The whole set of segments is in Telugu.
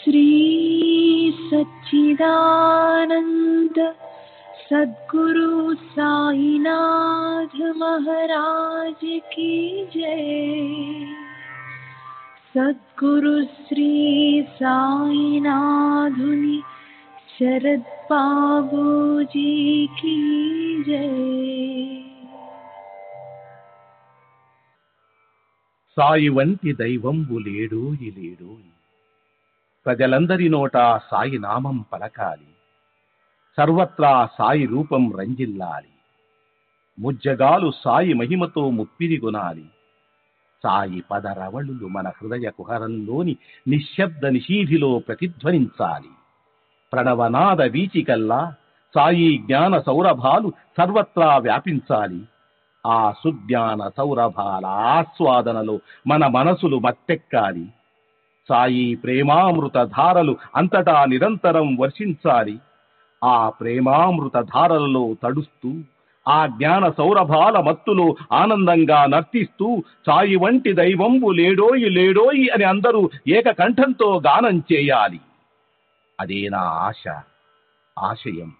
श्री सच्चिदानंद सद्गुरु साईनाथ महाराज की जय। सद्गुरु श्री साईनाथुनि शरद बाबूजी की जय। సాయి వంటి దైవంబు లేడోయి లేడోయి, ప్రజలందరి నోట సాయి నామం పలకాలి, సర్వత్రా సాయి రూపం రంజిల్లాలి, ముజ్జగాలు సాయి మహిమతో ముప్పిరిగొనాలి. సాయి పదరవళులు మన హృదయ కుహరంలోని నిశ్శబ్ద నిశీధిలో ప్రతిధ్వనించాలి. ప్రణవనాద వీచికల్లా సాయి జ్ఞాన సౌరభాలు సర్వత్రా వ్యాపించాలి. ఆ సుజ్ఞాన సౌరభాల ఆస్వాదనలో మన మనసులు మత్తెక్కాలి. సాయి ప్రేమామృత ధారలు అంతటా నిరంతరం వర్షించాలి. ఆ ప్రేమామృత ధారలలో తడుస్తూ, ఆ జ్ఞాన సౌరభాల మత్తులో ఆనందంగా నర్తిస్తూ సాయి వంటి దైవంబు లేడోయి లేడోయి అని అందరూ ఏకకంఠంతో గానం చేయాలి. అదే నా ఆశ, ఆశయం,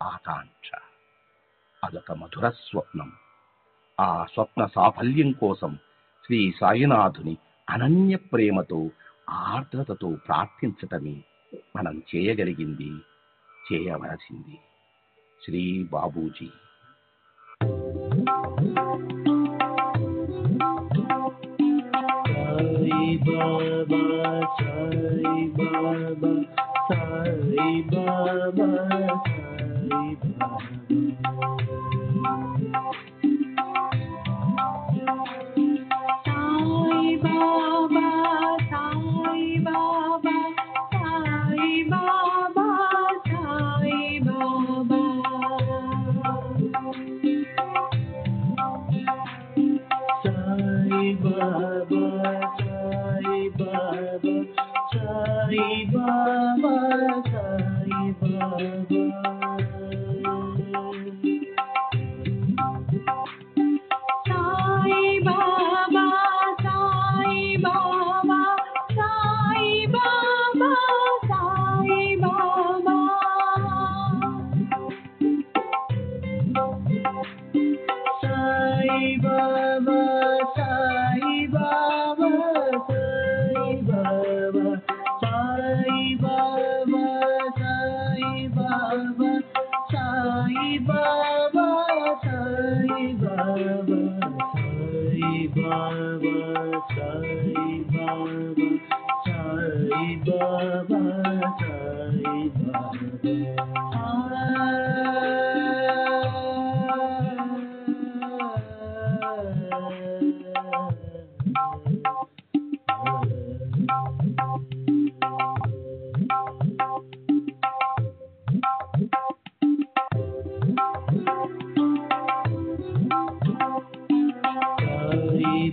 ఆకాంక్ష. అదొక మధుర స్వప్నం. ఆ స్వప్న సాఫల్యం కోసం శ్రీ సాయినాథుని అనన్య ప్రేమతో, ఆర్ద్రతతో ప్రార్థించటమే మనం చేయగలిగింది, చేయవలసింది. Shri Babuji. Sai Baba, Sai Baba, Sai Baba, Sai Baba.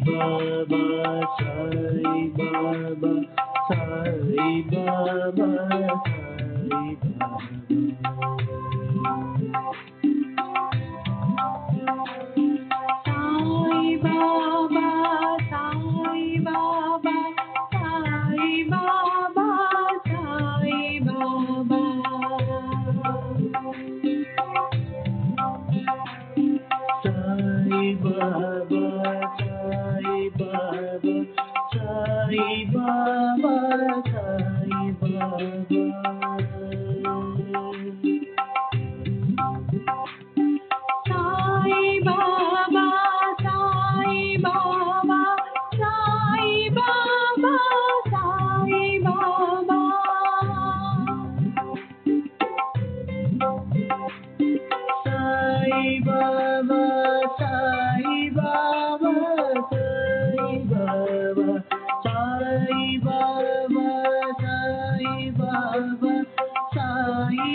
Baba, Sai Baba, Sai Baba.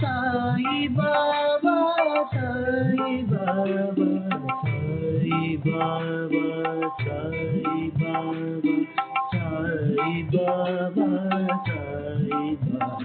Sai Baba, Baba, Sai Baba, Sai Baba, Sai Baba,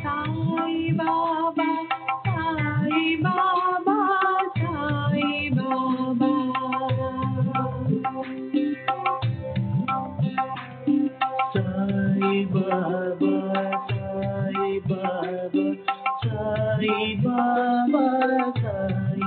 Sai Baba, Sai Baba, Sai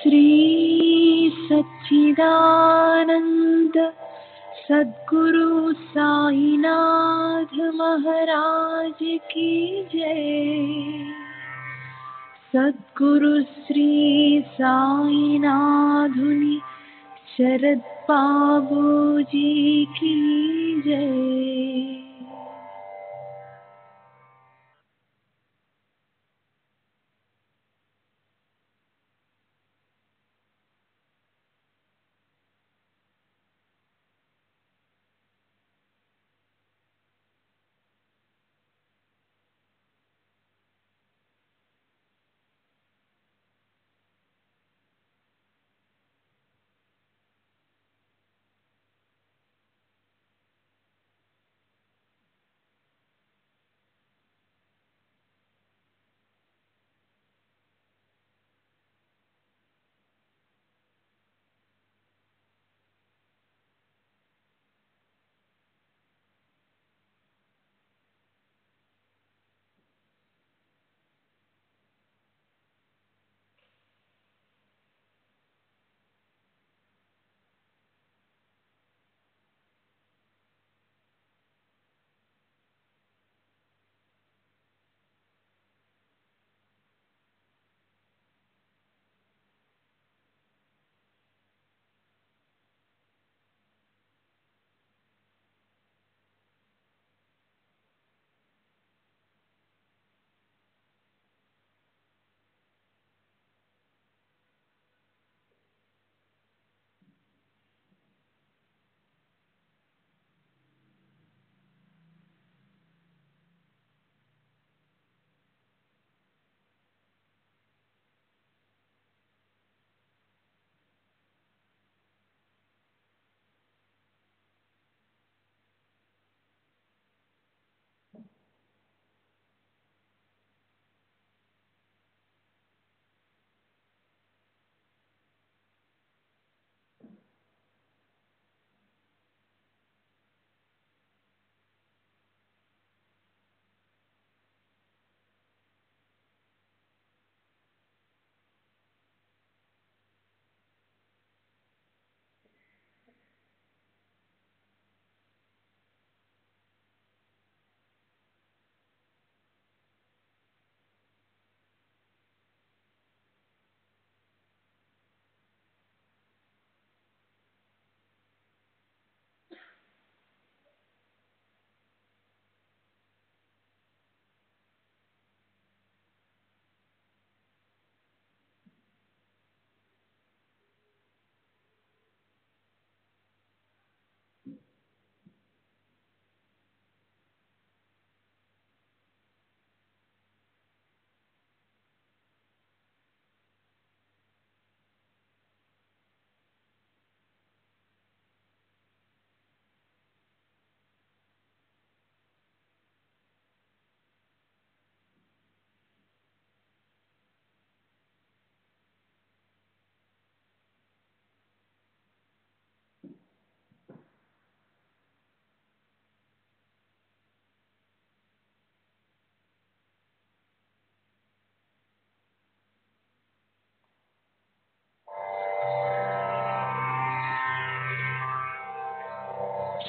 Shri सच्चिदानंद सद्गुरु साईनाथ महाराज की जय। सद्गुरु श्री साईनाथुनि शरद बाबूजी की जय।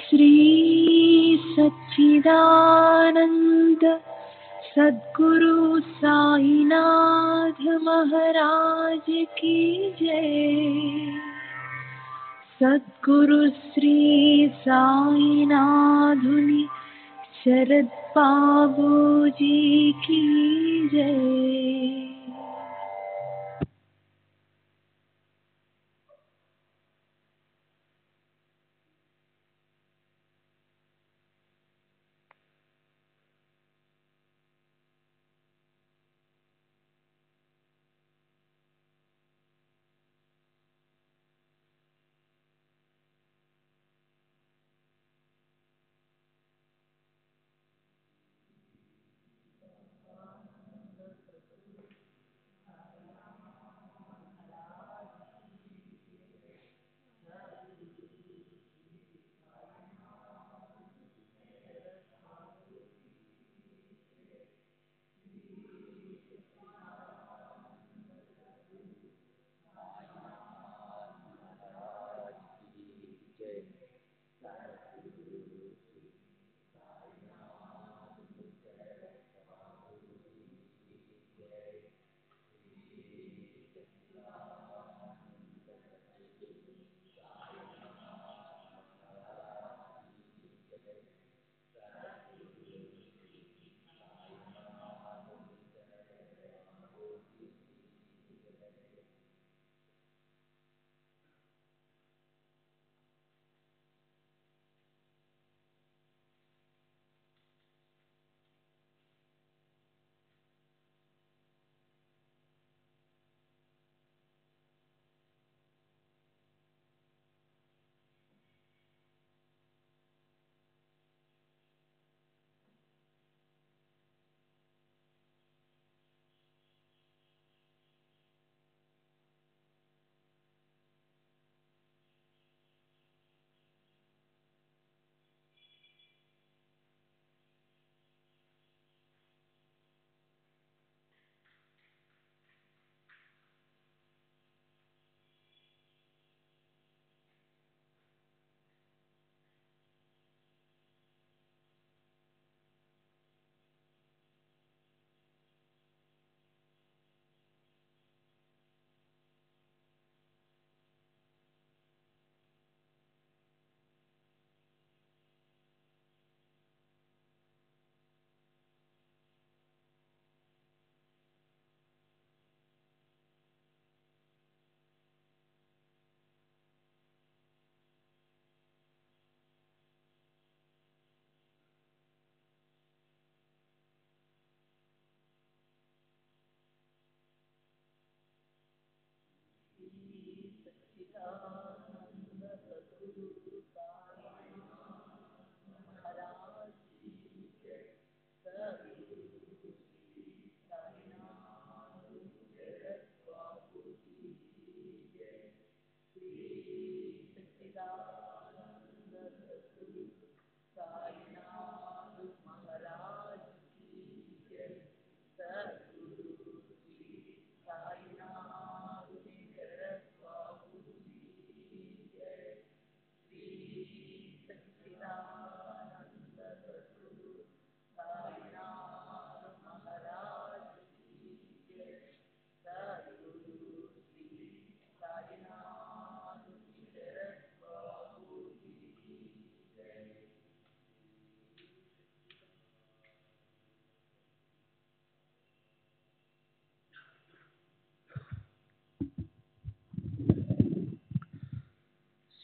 श्री सच्चिदानंद सद्गुरु साईनाथ महाराज की जय। सद्गुरु श्री साईनाथुनि शरद बाबूजी की जय।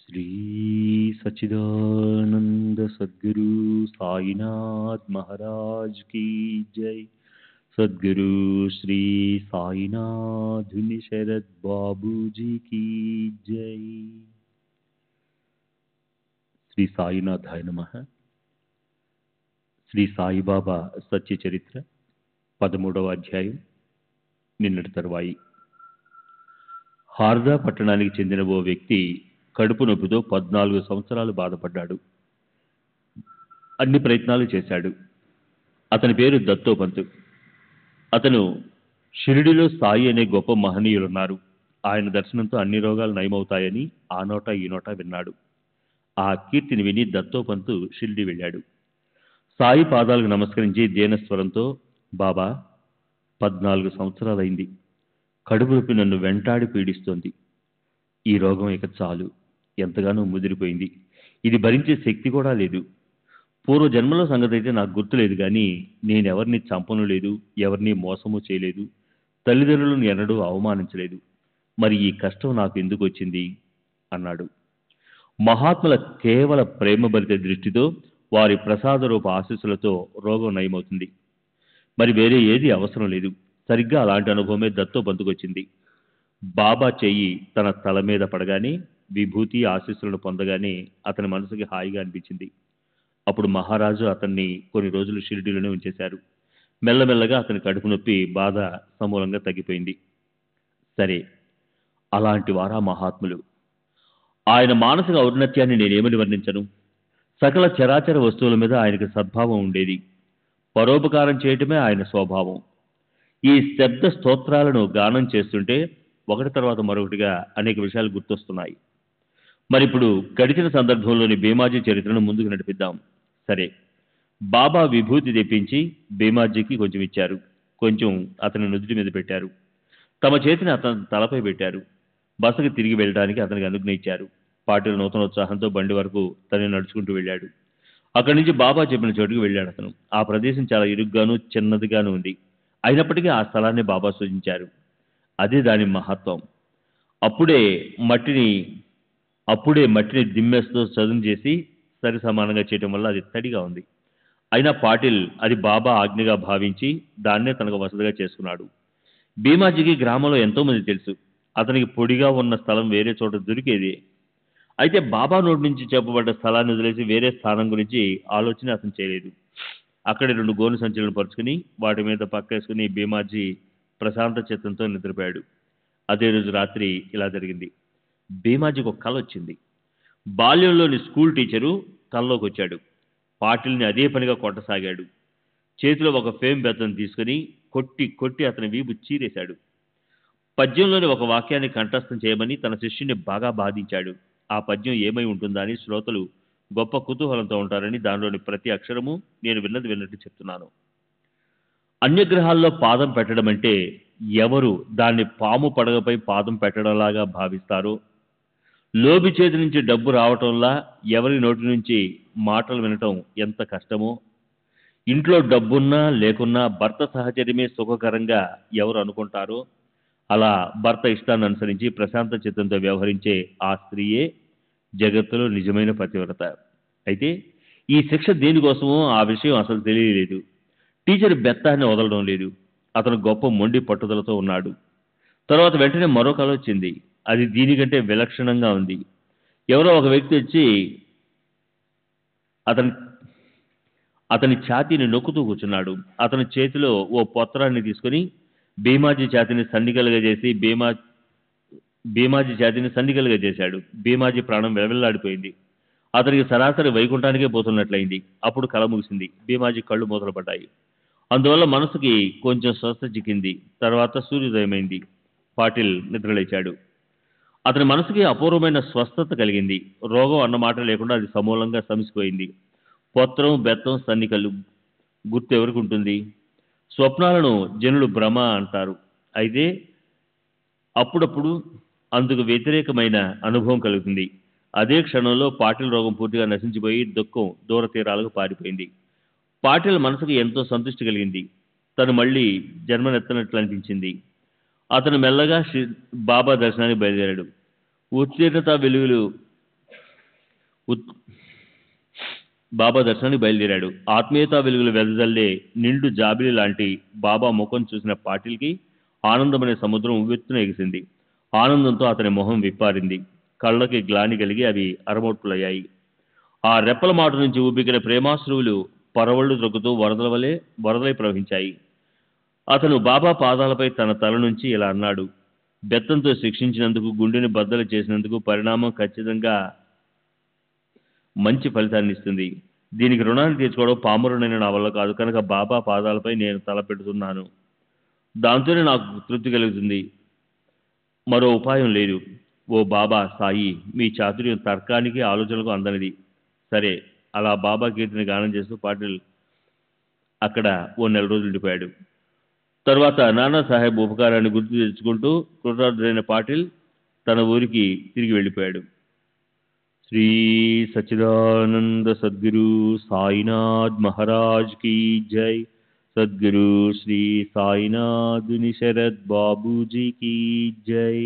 श्री सच्चिदानंद सद्गुरु साईनाथ महाराज की जय। सद्गुरु श्री साईनाथुनि शरद बाबूजी की जय। శ్రీ సాయినాథాయ నమః. శ్రీ సాయిబాబా సత్య చరిత్ర 13వ అధ్యాయం. నిన్నటి తరువాయి. హార్దా పట్టణానికి చెందిన ఓ వ్యక్తి కడుపు నొప్పితో 14 సంవత్సరాలు బాధపడ్డాడు. అన్ని ప్రయత్నాలు చేశాడు. అతని పేరు దత్తోపంత్. అతను షిరిడిలో సాయి అనే గొప్ప మహనీయులున్నారు, ఆయన దర్శనంతో అన్ని రోగాలు నయమవుతాయని ఆ నోట ఈ నోట విన్నాడు. ఆ కీర్తిని విని దత్తోపంతు షిరిడి వెళ్ళాడు. సాయి పాదాలకు నమస్కరించి దీనస్వరంతో, బాబా, 14 సంవత్సరాలైంది. కడుపు నొప్పి నన్ను వెంటాడి పీడిస్తోంది. ఈ రోగం ఇక చాలు. ఎంతగానో ముదిరిపోయింది. ఇది భరించే శక్తి కూడా లేదు. పూర్వ జన్మలో సంగతి అయితే నాకు గుర్తులేదు, కానీ నేనెవరిని చంపను లేదు, ఎవరిని మోసము చేయలేదు, తల్లిదండ్రులను ఎన్నడూ అవమానించలేదు. మరి ఈ కష్టం నాకు ఎందుకు వచ్చింది అన్నాడు. మహాత్ముల కేవల ప్రేమభరిత దృష్టితో, వారి ప్రసాద రూప ఆశీస్సులతో రోగం నయమవుతుంది. మరి వేరే ఏది అవసరం లేదు. సరిగ్గా అలాంటి అనుభవమే దత్తోపంతుకొచ్చింది. బాబా చెయ్యి తన తల మీద పడగానే, విభూతి ఆశీస్సులను పొందగానే అతని మనసుకి హాయిగా అనిపించింది. అప్పుడు మహారాజు అతన్ని కొన్ని రోజులు షిరిడీలోనే ఉంచేశారు. మెల్లమెల్లగా అతని కడుపు నొప్పి బాధ సమూలంగా తగ్గిపోయింది. సరే, అలాంటి వారా మహాత్ములు. ఆయన మానసిక ఔన్నత్యాన్ని నేనేమని వర్ణించను. సకల చరాచర వస్తువుల మీద ఆయనకు సద్భావం ఉండేది. పరోపకారం చేయటమే ఆయన స్వభావం. ఈ శబ్ద స్తోత్రాలను గానం చేస్తుంటే ఒకటి తర్వాత మరొకటిగా అనేక విషయాలు గుర్తొస్తున్నాయి. మరిప్పుడు గడిచిన సందర్భంలోని భీమాజీ చరిత్రను ముందుకు నడిపిద్దాం. సరే, బాబా విభూతి తెప్పించి భీమాజీకి కొంచెం ఇచ్చారు. కొంచెం అతని నుదుటి మీద పెట్టారు. తమ చేతిని అతని తలపై పెట్టారు. బసకి తిరిగి వెళ్ళడానికి అతనికి అనుజ్ఞ ఇచ్చారు. పాటిల్ నూతనోత్సాహంతో బండి వరకు తను నడుచుకుంటూ వెళ్ళాడు. అక్కడి నుంచి బాబా చెప్పిన చోటుకు వెళ్ళాడు అతను. ఆ ప్రదేశం చాలా ఇరుగ్గాను చిన్నదిగాను ఉంది. అయినప్పటికీ ఆ స్థలాన్ని బాబా సూచించారు. అదే దాని మహత్వం. అప్పుడే మట్టిని దిమ్మెస్తో చదును చేసి సరి సమానంగా చేయటం వల్ల అది తడిగా ఉంది. అయినా పాటిల్ అది బాబా ఆజ్ఞగా భావించి దాన్నే తనకు వసతిగా చేసుకున్నాడు. భీమాజీకి గ్రామంలో ఎంతో మంది తెలుసు. అతనికి పొడిగా ఉన్న స్థలం వేరే చోట దొరికేది. అయితే బాబా నోటి నుంచి చెప్పబడ్డ స్థలాన్ని వదిలేసి వేరే స్థానం గురించి ఆలోచన అతను చేయలేదు. అక్కడే 2 గోను సంచులను పరుచుకుని వాటి మీద పక్కేసుకుని భీమాజీ ప్రశాంత చిత్తంతో నిద్రపోయాడు. అదే రోజు రాత్రి ఇలా జరిగింది. భీమాజీకి ఒక కల వచ్చింది. బాల్యంలోని స్కూల్ టీచరు కల్లోకి వచ్చాడు. పాటిల్ని అదే పనిగా కొట్టసాగాడు. చేతిలో ఒక ఫేమ్ బెత్తం తీసుకుని కొట్టి కొట్టి అతని వీపు చీరేశాడు. పద్యంలోని ఒక వాక్యాన్ని కంఠస్థం చేయమని తన శిష్యుని బాగా బాధించాడు. ఆ పద్యం ఏమై ఉంటుందా అని శ్రోతలు గొప్ప కుతూహలంతో ఉంటారని దానిలోని ప్రతి అక్షరము నేను విన్నది విన్నట్టు చెప్తున్నాను. అన్యగ్రహాల్లో పాదం పెట్టడం అంటే ఎవరు దాన్ని పాము పడగపై పాదం పెట్టడంలాగా భావిస్తారో, లోబి చేతి నుంచి డబ్బు రావటంలా ఎవరి నోటి నుంచి మాటలు వినటం ఎంత కష్టమో, ఇంట్లో డబ్బున్నా లేకున్నా భర్త సహచర్యమే సుఖకరంగా ఎవరు అనుకుంటారో, అలా భర్త ఇష్టాన్ని అనుసరించి ప్రశాంత చిత్తంతో వ్యవహరించే ఆ స్త్రీయే జగత్తులో నిజమైన పతివ్రత. అయితే ఈ శిక్ష దేనికోసమో ఆ విషయం అసలు తెలియలేదు. టీచర్ బెత్తాన్ని వదలడం లేదు. అతను గొప్ప మొండి పట్టుదలతో ఉన్నాడు. తర్వాత వెంటనే మరో కల వచ్చింది. అది దీనికంటే విలక్షణంగా ఉంది. ఎవరో ఒక వ్యక్తి వచ్చి అతని ఛాతీని నొక్కుతూ కూర్చున్నాడు. అతని చేతిలో ఓ పొత్రాన్ని తీసుకుని భీమాజీ ఛాతీని సన్నికలుగా చేశాడు. భీమాజీ ప్రాణం వెలవెల్లాడిపోయింది. అతనికి సరాసరి వైకుంఠానికే పోతున్నట్లయింది. అప్పుడు కల ముగిసింది. భీమాజీ కళ్ళు మూతలపడ్డాయి. అందువల్ల మనసుకి కొంచెం స్వస్థ చిక్కింది. తర్వాత సూర్యోదయమైంది. పాటిల్ నిద్రలేచాడు. అతని మనసుకి అపూర్వమైన స్వస్థత కలిగింది. రోగం అన్నమాట లేకుండా అది సమూలంగా సమిసిపోయింది. పొత్రం, బెత్తం, సన్నికలు గుర్తు ఎవరికి ఉంటుంది? స్వప్నాలను జనులు భ్రమ అంటారు. అయితే అప్పుడప్పుడు అందుకు వ్యతిరేకమైన అనుభవం కలుగుతుంది. అదే క్షణంలో పాటిల్ రోగం పూర్తిగా నశించిపోయి దుఃఖం దూర తీరాలకు పారిపోయింది. పాటిల్ మనసుకు ఎంతో సంతృష్టి కలిగింది. తను మళ్ళీ జన్మనెత్తనట్లు అనిపించింది. అతను మెల్లగా బాబా దర్శనానికి బయలుదేరాడు. ఆత్మీయతా వెలుగులు వెదజల్లే నిండు జాబిలి లాంటి బాబా ముఖం చూసిన పాటిల్కి ఆనందమనే సముద్రం ఉవ్వెత్తున ఎగిసింది. ఆనందంతో అతని మొహం విప్పారింది. కళ్ళకి గ్లాని కలిగి అవి అరమోట్పులయ్యాయి. ఆ రెప్పల మాట నుంచి ఉబ్బికిన ప్రేమాశ్రువులు పరవళ్లు త్రొక్కుతూ వరదలై ప్రవహించాయి. అతను బాబా పాదాలపై తన తల నుంచి ఇలా అన్నాడు. బెత్తంతో శిక్షించినందుకు, గుండెని బద్దలు చేసినందుకు పరిణామం ఖచ్చితంగా మంచి ఫలితాన్ని ఇస్తుంది. దీనికి రుణాన్ని తీర్చుకోవడం పామరునైన నా వల్ల కాదు. కనుక బాబా పాదాలపై నేను తల పెడుతున్నాను. దాంతోనే నాకు తృప్తి కలుగుతుంది. మరో ఉపాయం లేదు. ఓ బాబా సాయి, మీ చాతుర్యం తర్కానికి ఆలోచనలకు అందనిది. సరే, అలా బాబా కీర్తిని గానం చేస్తూ పాటిల్ అక్కడ ఓ నెల రోజులు ఉండిపోయాడు. తరువాత నానాసాహెబ్ ఉపకారాన్ని గుర్తు తెచ్చుకుంటూ కృతార్థుడైన పాటిల్ తన ఊరికి తిరిగి వెళ్ళిపోయాడు. శ్రీ సచ్చిదానంద సద్గురు సాయినాథ్ మహారాజ్ కీ జై. సద్గురు శ్రీ సాయినాథుని శరత్ బాబూజీ కీ జై.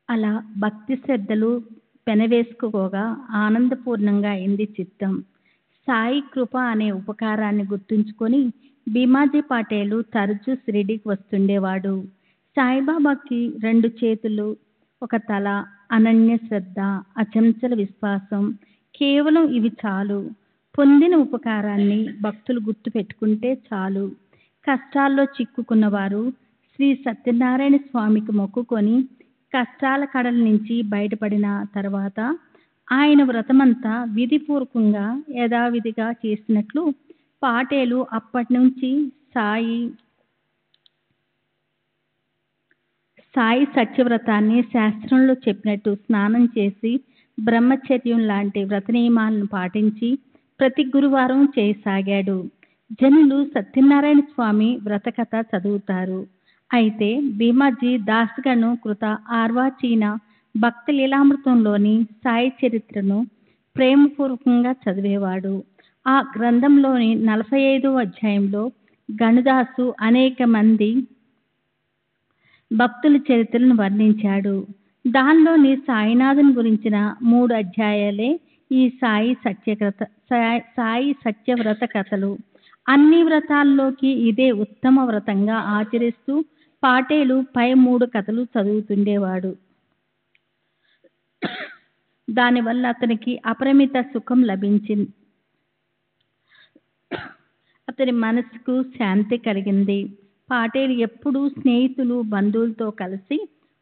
అలా భక్తి శ్రద్ధలు పెనవేసుకోగా ఆనందపూర్ణంగా అయింది చిత్తం. సాయి కృప అనే ఉపకారాన్ని గుర్తుంచుకొని భీమాజీ పాటేలు తరచూ షిరిడీకి వస్తుండేవాడు. సాయిబాబాకి 2 చేతులు, ఒక తల, అనన్య శ్రద్ధ, అచంచల విశ్వాసం, కేవలం ఇవి చాలు. పొందిన ఉపకారాన్ని భక్తులు గుర్తు పెట్టుకుంటే చాలు. కష్టాల్లో చిక్కుకున్నవారు శ్రీ సత్యనారాయణ స్వామికి మొక్కుకొని కష్టాల కడల నుంచి బయటపడిన తర్వాత ఆయన వ్రతమంతా విధిపూర్వకంగా యథావిధిగా చేసినట్లు పాటేలు అప్పటి నుంచి సాయి సత్యవ్రతాన్ని శాస్త్రంలో చెప్పినట్టు స్నానం చేసి బ్రహ్మచర్యం లాంటి వ్రత నియమాలను పాటించి ప్రతి గురువారం చేయసాగాడు. జనులు సత్యనారాయణ స్వామి వ్రతకథ చదువుతారు. అయితే భీమాజీ దాస్గను కృత ఆర్వాచీన భక్త లీలామృతంలోని సాయి చరిత్రను ప్రేమపూర్వకంగా చదివేవాడు. ఆ గ్రంథంలోని 45వ అధ్యాయంలో గణదాసు అనేక మంది భక్తుల చరిత్రను వర్ణించాడు. దానిలోని సాయినాథుని గురించిన 3 అధ్యాయాలే ఈ సాయి సత్యవ్రత కథలు. అన్ని వ్రతాల్లోకి ఇదే ఉత్తమ వ్రతంగా ఆచరిస్తూ పాటేలు పై 3 కథలు చదువుతుండేవాడు. దానివల్ల అతనికి అపరిమిత సుఖం లభించింది. అతని మనసుకు శాంతి కలిగింది. పాటేలు ఎప్పుడూ స్నేహితులు, బంధువులతో కలిసి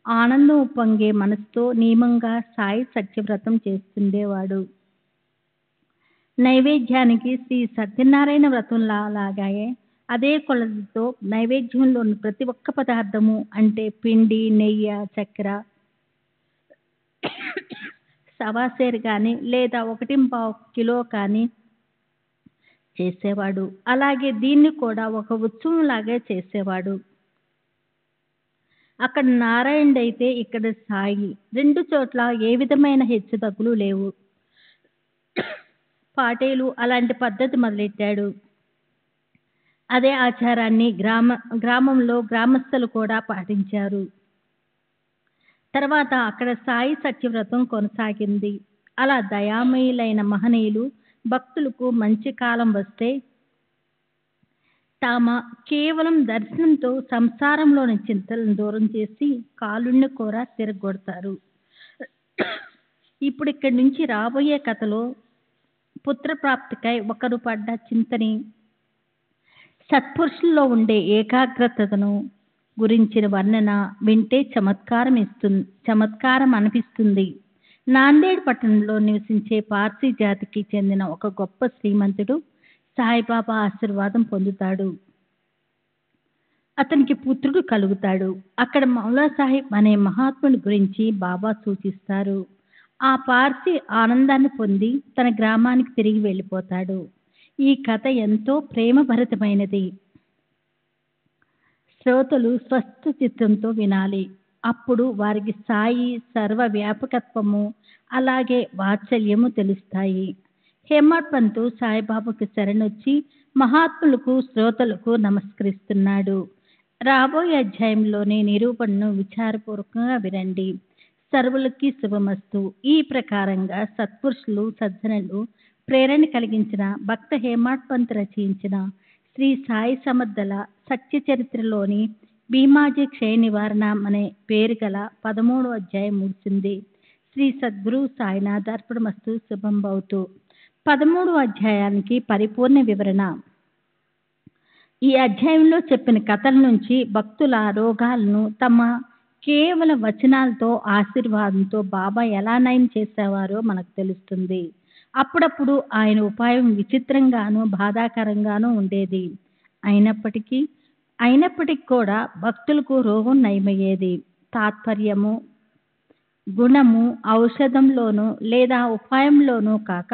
ఆనందం ఉప్పొంగే మనసుతో నియమంగా సాయి సత్యవ్రతం చేస్తుండేవాడు. నైవేద్యానికి శ్రీ సత్యనారాయణ వ్రతంలా లాగాయే అదే కొలతతో నైవేద్యంలోని ప్రతి ఒక్క పదార్థము అంటే పిండి, నెయ్యి, చక్కెర, సవాసేరు కానీ లేదా 1.25 కిలో కానీ చేసేవాడు. అలాగే దీన్ని కూడా ఒక ఉత్సవం లాగే చేసేవాడు. అక్కడ నారాయణుడైతే ఇక్కడ సాయి, 2 చోట్ల ఏ విధమైన హెచ్చుతగ్గులు లేవు. పాటేలు అలాంటి పద్ధతి మొదలెట్టాడు. అదే ఆచారాన్ని గ్రామంలో గ్రామస్తులు కూడా పాటించారు. తర్వాత అక్కడ సాయి సత్యవ్రతం కొనసాగింది. అలా దయామయులైన మహనీయులు భక్తులకు మంచి కాలం వస్తే తామ కేవలం దర్శనంతో సంసారంలోని చింతలను దూరం చేసి కాలుణ్య కోర తిరగొడతారు. ఇప్పుడు ఇక్కడి నుంచి రాబోయే కథలో పుత్రప్రాప్తికై ఒకరు పడ్డ చింతని, సత్పురుషుల్లో ఉండే ఏకాగ్రతను గురించిన వర్ణన వింటే చమత్కారం అనిపిస్తుంది. నాందేడ్ పట్టణంలో నివసించే పార్సీ జాతికి చెందిన ఒక గొప్ప శ్రీమంతుడు సాయిబాబా ఆశీర్వాదం పొందుతాడు. అతనికి పుత్రుడు కలుగుతాడు. అక్కడ మౌలా సాహిబ్ అనే మహాత్ముడి గురించి బాబా సూచిస్తారు. ఆ పార్సీ ఆనందాన్ని పొంది తన గ్రామానికి తిరిగి వెళ్ళిపోతాడు. ఈ కథ ఎంతో ప్రేమభరితమైనది. శ్రోతలు స్వస్థ చిత్తంతో వినాలి. అప్పుడు వారికి సాయి సర్వ వ్యాపకత్వము అలాగే వాత్సల్యము తెలుస్తాయి. హేమాడ్ పంతు సాయిబాబాకు శరణొచ్చి మహాత్ములకు, శ్రోతలకు నమస్కరిస్తున్నాడు. రాబోయే అధ్యాయంలోని నిరూపణను విచారపూర్వకంగా వినండి. సర్వులకి శుభమస్తు. ఈ ప్రకారంగా సత్పురుషులు, సజ్జనులు ప్రేరణ కలిగించిన భక్త హేమాడ్ పంత్ రచించిన శ్రీ సాయి సమర్థల సత్య చరిత్రలోని భీమాజీ క్షయ నివారణ అనే పేరు గల 13వ అధ్యాయం ముగిసింది. శ్రీ సద్గురు సాయినాథ్ అర్పణమస్తు. శుభం భవతు. 13వ అధ్యాయానికి పరిపూర్ణ వివరణ. ఈ అధ్యాయంలో చెప్పిన కథల నుంచి భక్తుల రోగాలను తమ కేవలం వచనాలతో ఆశీర్వాదంతో బాబా ఎలా నయం చేసేవారో మనకు తెలుస్తుంది. అప్పుడప్పుడు ఆయన ఉపాయం విచిత్రంగానూ బాధాకరంగానూ ఉండేది. అయినప్పటికీ కూడా భక్తులకు రోగం నయమయ్యేది. తాత్పర్యము గుణము ఔషధంలోనూ లేదా ఉపాయంలోనూ కాక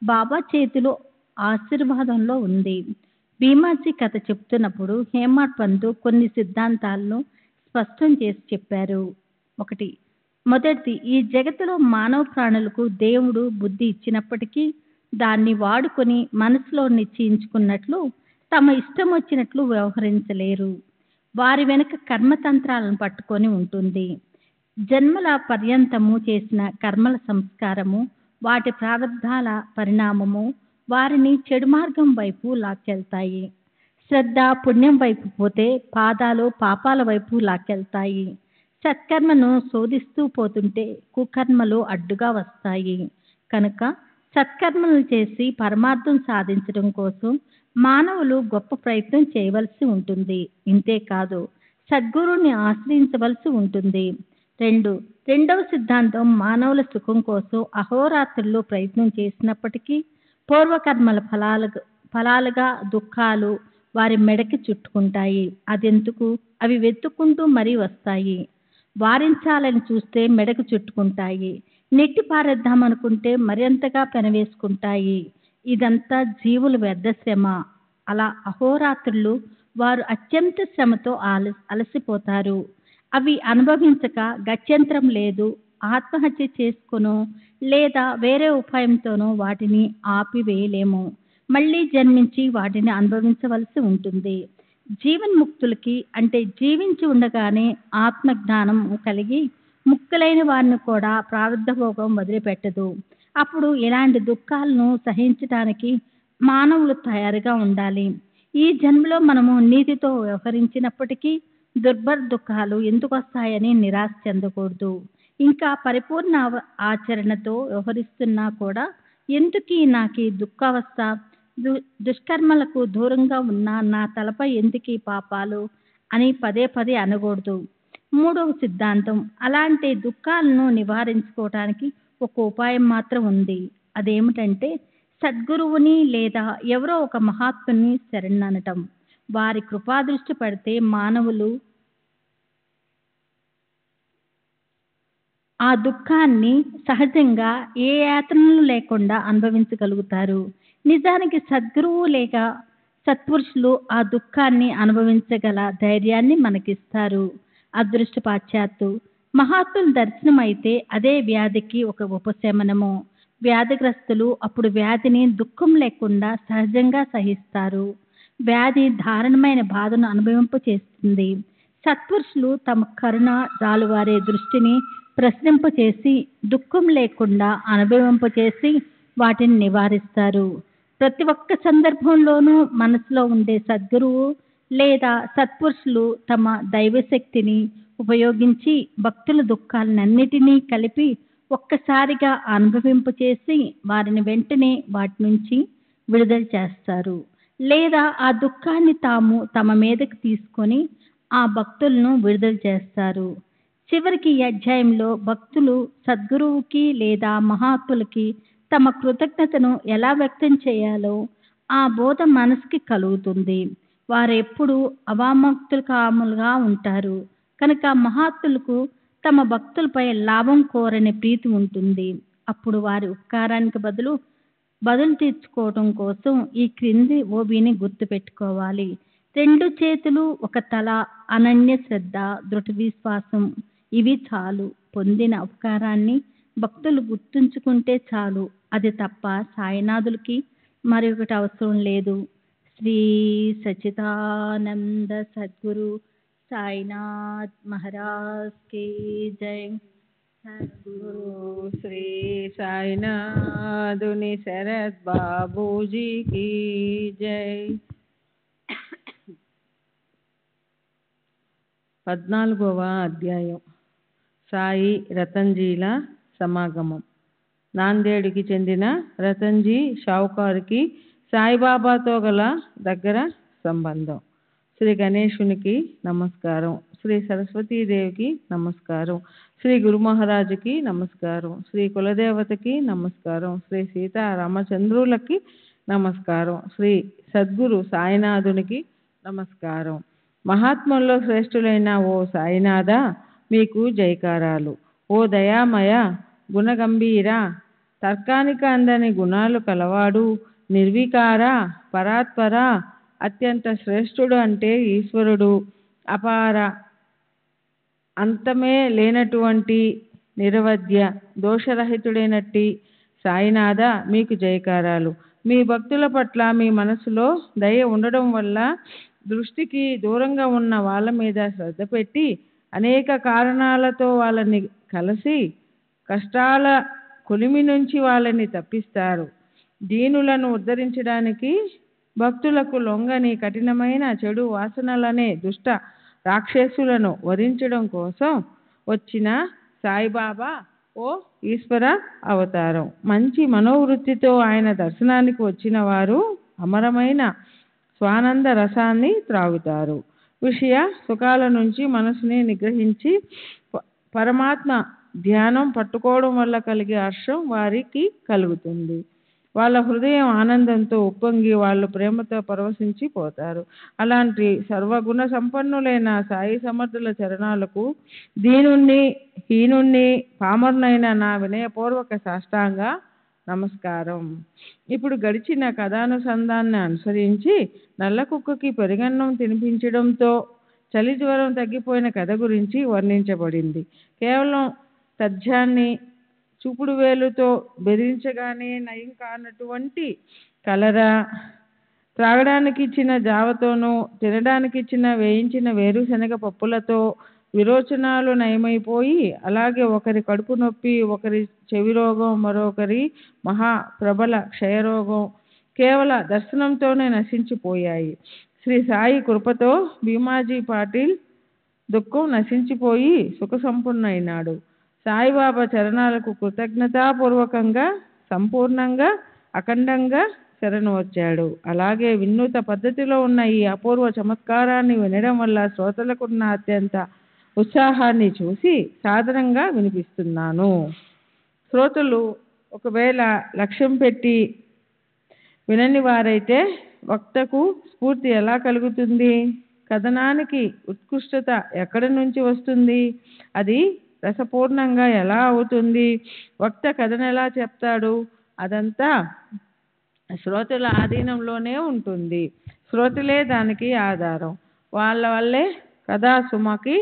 బాబా చేతిలో ఆశీర్వాదంలో ఉంది. భీమాజీ కథ చెప్తున్నప్పుడు హేమాడ్ పంతు కొన్ని సిద్ధాంతాలను స్పష్టం చేసి చెప్పారు. మొదటిది, ఈ జగత్తులో మానవ ప్రాణులకు దేవుడు బుద్ధి ఇచ్చినప్పటికీ దాన్ని వాడుకొని మనసులో నిశ్చయించుకున్నట్లు తమ ఇష్టం వచ్చినట్లు వ్యవహరించలేరు. వారి వెనుక కర్మతంత్రాలను పట్టుకొని ఉంటుంది. జన్మల పర్యంతము చేసిన కర్మల సంస్కారము, వాటి ప్రారంధాల పరిణామము వారిని చెడు మార్గం వైపు లాక్కెళ్తాయి. శ్రద్ధ పుణ్యం వైపు పోతే పాదాలు పాపాల వైపు లాక్కెళ్తాయి. సత్కర్మను శోధిస్తూ పోతుంటే కుకర్మలు అడ్డుగా వస్తాయి. కనుక సత్కర్మలు చేసి పరమార్థం సాధించడం కోసం మానవులు గొప్ప ప్రయత్నం చేయవలసి ఉంటుంది. ఇంతేకాదు సద్గురువుని ఆశ్రయించవలసి ఉంటుంది. రెండవ సిద్ధాంతం, మానవుల సుఖం కోసం అహోరాత్రులు ప్రయత్నం చేసినప్పటికీ పూర్వకర్మల ఫలాలుగా దుఃఖాలు వారి మెడకి చుట్టుకుంటాయి. అదెందుకు? అవి వెతుక్కుంటూ మరీ వస్తాయి. వారించాలని చూస్తే మెడకు చుట్టుకుంటాయి. నెట్టి పారేద్దామనుకుంటే మరింతగా పెనవేసుకుంటాయి. ఇదంతా జీవుల వ్యర్థ శ్రమ. అలా అహోరాత్రులు వారు అత్యంత శ్రమతో అలసిపోతారు. అవి అనుభవించక గత్యంతరం లేదు. ఆత్మహత్య చేసుకునో లేదా వేరే ఉపాయంతోనో వాటిని ఆపివేయలేము. మళ్ళీ జన్మించి వాటిని అనుభవించవలసి ఉంటుంది. జీవన్ముక్తులకి, అంటే జీవించి ఉండగానే ఆత్మజ్ఞానం కలిగి ముక్తులైన వారిని కూడా ప్రారంధ భోగం వదిలిపెట్టదు. అప్పుడు ఇలాంటి దుఃఖాలను సహించడానికి మానవులు తయారుగా ఉండాలి. ఈ జన్మలో మనము నీతితో వ్యవహరించినప్పటికీ దుర్భర దుఃఖాలు ఎందుకు వస్తాయని నిరాశ చెందకూడదు. ఇంకా పరిపూర్ణ ఆచరణతో వ్యవహరిస్తున్నా కూడా ఎందుకు నాకు దుఃఖావస్థ, దుష్కర్మలకు దూరంగా ఉన్న నా తలపై ఎందుకు పాపాలు అని పదే పదే అనకూడదు. మూడవ సిద్ధాంతం, అలాంటి దుఃఖాలను నివారించుకోవటానికి ఒక ఉపాయం మాత్రం ఉంది. అదేమిటంటే సద్గురువుని లేదా ఎవరో ఒక మహాత్ముని శరణనటం. వారి కృపాదృష్టి పడితే మానవులు ఆ దుఃఖాన్ని సహజంగా ఏ యాతనలు లేకుండా అనుభవించగలుగుతారు. నిజానికి సద్గురువు లేక సత్పురుషులు ఆ దుఃఖాన్ని అనుభవించగల ధైర్యాన్ని మనకిస్తారు. అదృష్టపాశ్చాత్తు మహాత్ముల దర్శనం అయితే అదే వ్యాధికి ఒక ఉపశమనము. వ్యాధిగ్రస్తులు అప్పుడు వ్యాధిని దుఃఖం లేకుండా సహజంగా సహిస్తారు. వ్యాధి దారుణమైన బాధను అనుభవింపచేస్తుంది. సత్పురుషులు తమ కరుణ జాలువారే దృష్టిని ప్రసరింపచేసి దుఃఖం లేకుండా అనుభవింపచేసి వాటిని నివారిస్తారు. ప్రతి ఒక్క సందర్భంలోనూ మనసులో ఉండే సద్గురువు లేదా సత్పురుషులు తమ దైవశక్తిని ఉపయోగించి భక్తుల దుఃఖాలన్నిటినీ కలిపి ఒక్కసారిగా అనుభవింపచేసి వారిని వెంటనే వాటి నుంచి విడుదల చేస్తారు. లేదా ఆ దుఃఖాన్ని తమ మీదకి తీసుకొని ఆ భక్తులను విడుదల చేస్తారు. చివరికి ఈ అధ్యాయంలో భక్తులు సద్గురువుకి లేదా మహాత్ములకి తమ కృతజ్ఞతను ఎలా వ్యక్తం చేయాలో ఆ బోధ మనసుకి కలుగుతుంది. వారు ఎప్పుడూ అవామక్తులుగా ఉంటారు. కనుక మహాత్ములకు తమ భక్తులపై లాభం కోరని ప్రీతి ఉంటుంది. అప్పుడు వారి ఉపకారానికి బదులు తీర్చుకోవటం కోసం ఈ క్రింది ఓబీని గుర్తుపెట్టుకోవాలి. 2 చేతులు, 1 తల, అనన్య శ్రద్ధ, దృఢ విశ్వాసం, ఇవి చాలు. పొందిన ఉపకారాన్ని భక్తులు గుర్తుంచుకుంటే చాలు. అది తప్ప సాయినాథులకి మరొకటి అవసరం లేదు. శ్రీ సచ్చిదానంద సద్గురు సాయినాథ్ మహారాజ్ కి జై. సద్గురు శ్రీ సాయినాథుని శరత్ బాబూజీకి జై. 14వ అధ్యాయం, సాయి రతన్జీల సమాగమం. నాందేడుకి చెందిన రతన్జీ షావుకారుకి సాయిబాబాతో గల దగ్గర సంబంధం. శ్రీ గణేశునికి నమస్కారం. శ్రీ సరస్వతీదేవికి నమస్కారం, శ్రీ గురు మహారాజుకి నమస్కారం, శ్రీ కులదేవతకి నమస్కారం, శ్రీ సీతారామచంద్రులకి నమస్కారం, శ్రీ సద్గురు సాయినాథునికి నమస్కారం. మహాత్ముల్లో శ్రేష్ఠులైన ఓ సాయినాథ, మీకు జైకారాలు. ఓ దయామయ, గుణగంభీర, తర్కానికి అందని గుణాలు కలవాడు, నిర్వికార, పరాత్పర, అత్యంత శ్రేష్ఠుడు అంటే ఈశ్వరుడు, అపార, అంతమే లేనటువంటి నిరవధ్య, దోషరహితుడైనట్టి సాయినాథ మీకు జయకారాలు. మీ భక్తుల పట్ల మీ మనసులో దయ ఉండడం వల్ల దృష్టికి దూరంగా ఉన్న వాళ్ళ మీద శ్రద్ధ పెట్టి అనేక కారణాలతో వాళ్ళని కలిసి కష్టాల కొలిమి నుంచి వాళ్ళని తప్పిస్తారు. దీనులను ఉద్ధరించడానికి భక్తులకు లొంగని కఠినమైన చెడు వాసనలనే దుష్ట రాక్షసులను వధించడం కోసం వచ్చిన సాయిబాబా ఓ ఈశ్వర అవతారం. మంచి మనోవృత్తితో ఆయన దర్శనానికి వచ్చిన వారు అమరమైన స్వానంద రసాన్ని త్రాగుతారు. విషయ సుఖాల నుంచి మనసుని నిగ్రహించి పరమాత్మ ధ్యానం పట్టుకోవడం వల్ల కలిగే హర్షం వారికి కలుగుతుంది. వాళ్ళ హృదయం ఆనందంతో ఉప్పొంగి వాళ్ళు ప్రేమతో పరవశించి పోతారు. అలాంటి సర్వగుణ సంపన్నులైన సాయి సమర్థుల చరణాలకు దీనుణ్ణి, హీనుణ్ణి, పామరునైన నా వినయపూర్వక సాష్టాంగ నమస్కారం. ఇప్పుడు గడిచిన కథానుసంధాన్ని అనుసరించి నల్ల కుక్కకి పెరుగన్నం తినిపించడంతో చలి జ్వరం తగ్గిపోయిన కథ గురించి వర్ణించబడింది. కేవలం తథ్యాన్ని చూపుడు వేలుతో బెదిరించగానే నయం కానటువంటి కలరా, త్రాగడానికి ఇచ్చిన జావతోనూ తినడానికి ఇచ్చిన వేయించిన వేరుశనగ పప్పులతో విరోచనాలు నయమైపోయి, అలాగే ఒకరి కడుపు నొప్పి, ఒకరి చెవి రోగం, మరొకరి మహాప్రబల క్షయరోగం కేవల దర్శనంతోనే నశించిపోయాయి. శ్రీ సాయి కృపతో భీమాజీ పాటిల్ దుఃఖం నశించిపోయి సుఖ సంపన్నుడైనాడు. సాయిబాబా చరణాలకు కృతజ్ఞతాపూర్వకంగా సంపూర్ణంగా అఖండంగా శరణు వచ్చాడు. అలాగే వినూత పద్ధతిలో ఉన్న ఈ అపూర్వ చమత్కారాన్ని వినడం వల్ల శ్రోతలకున్న అత్యంత ఉత్సాహాన్ని చూసి సాదరంగా వినిపిస్తున్నాను. శ్రోతలు ఒకవేళ లక్ష్యం పెట్టి వినని వారైతే వక్తకు స్ఫూర్తి ఎలా కలుగుతుంది? కథనానికి ఉత్కృష్టత ఎక్కడి నుంచి వస్తుంది? అది రసపూర్ణంగా ఎలా అవుతుంది? వక్త కథను ఎలా చెప్తాడు? అదంతా శ్రోతల ఆధీనంలోనే ఉంటుంది. శ్రోతలే దానికి ఆధారం. వాళ్ళ వల్లే కథా సుమకి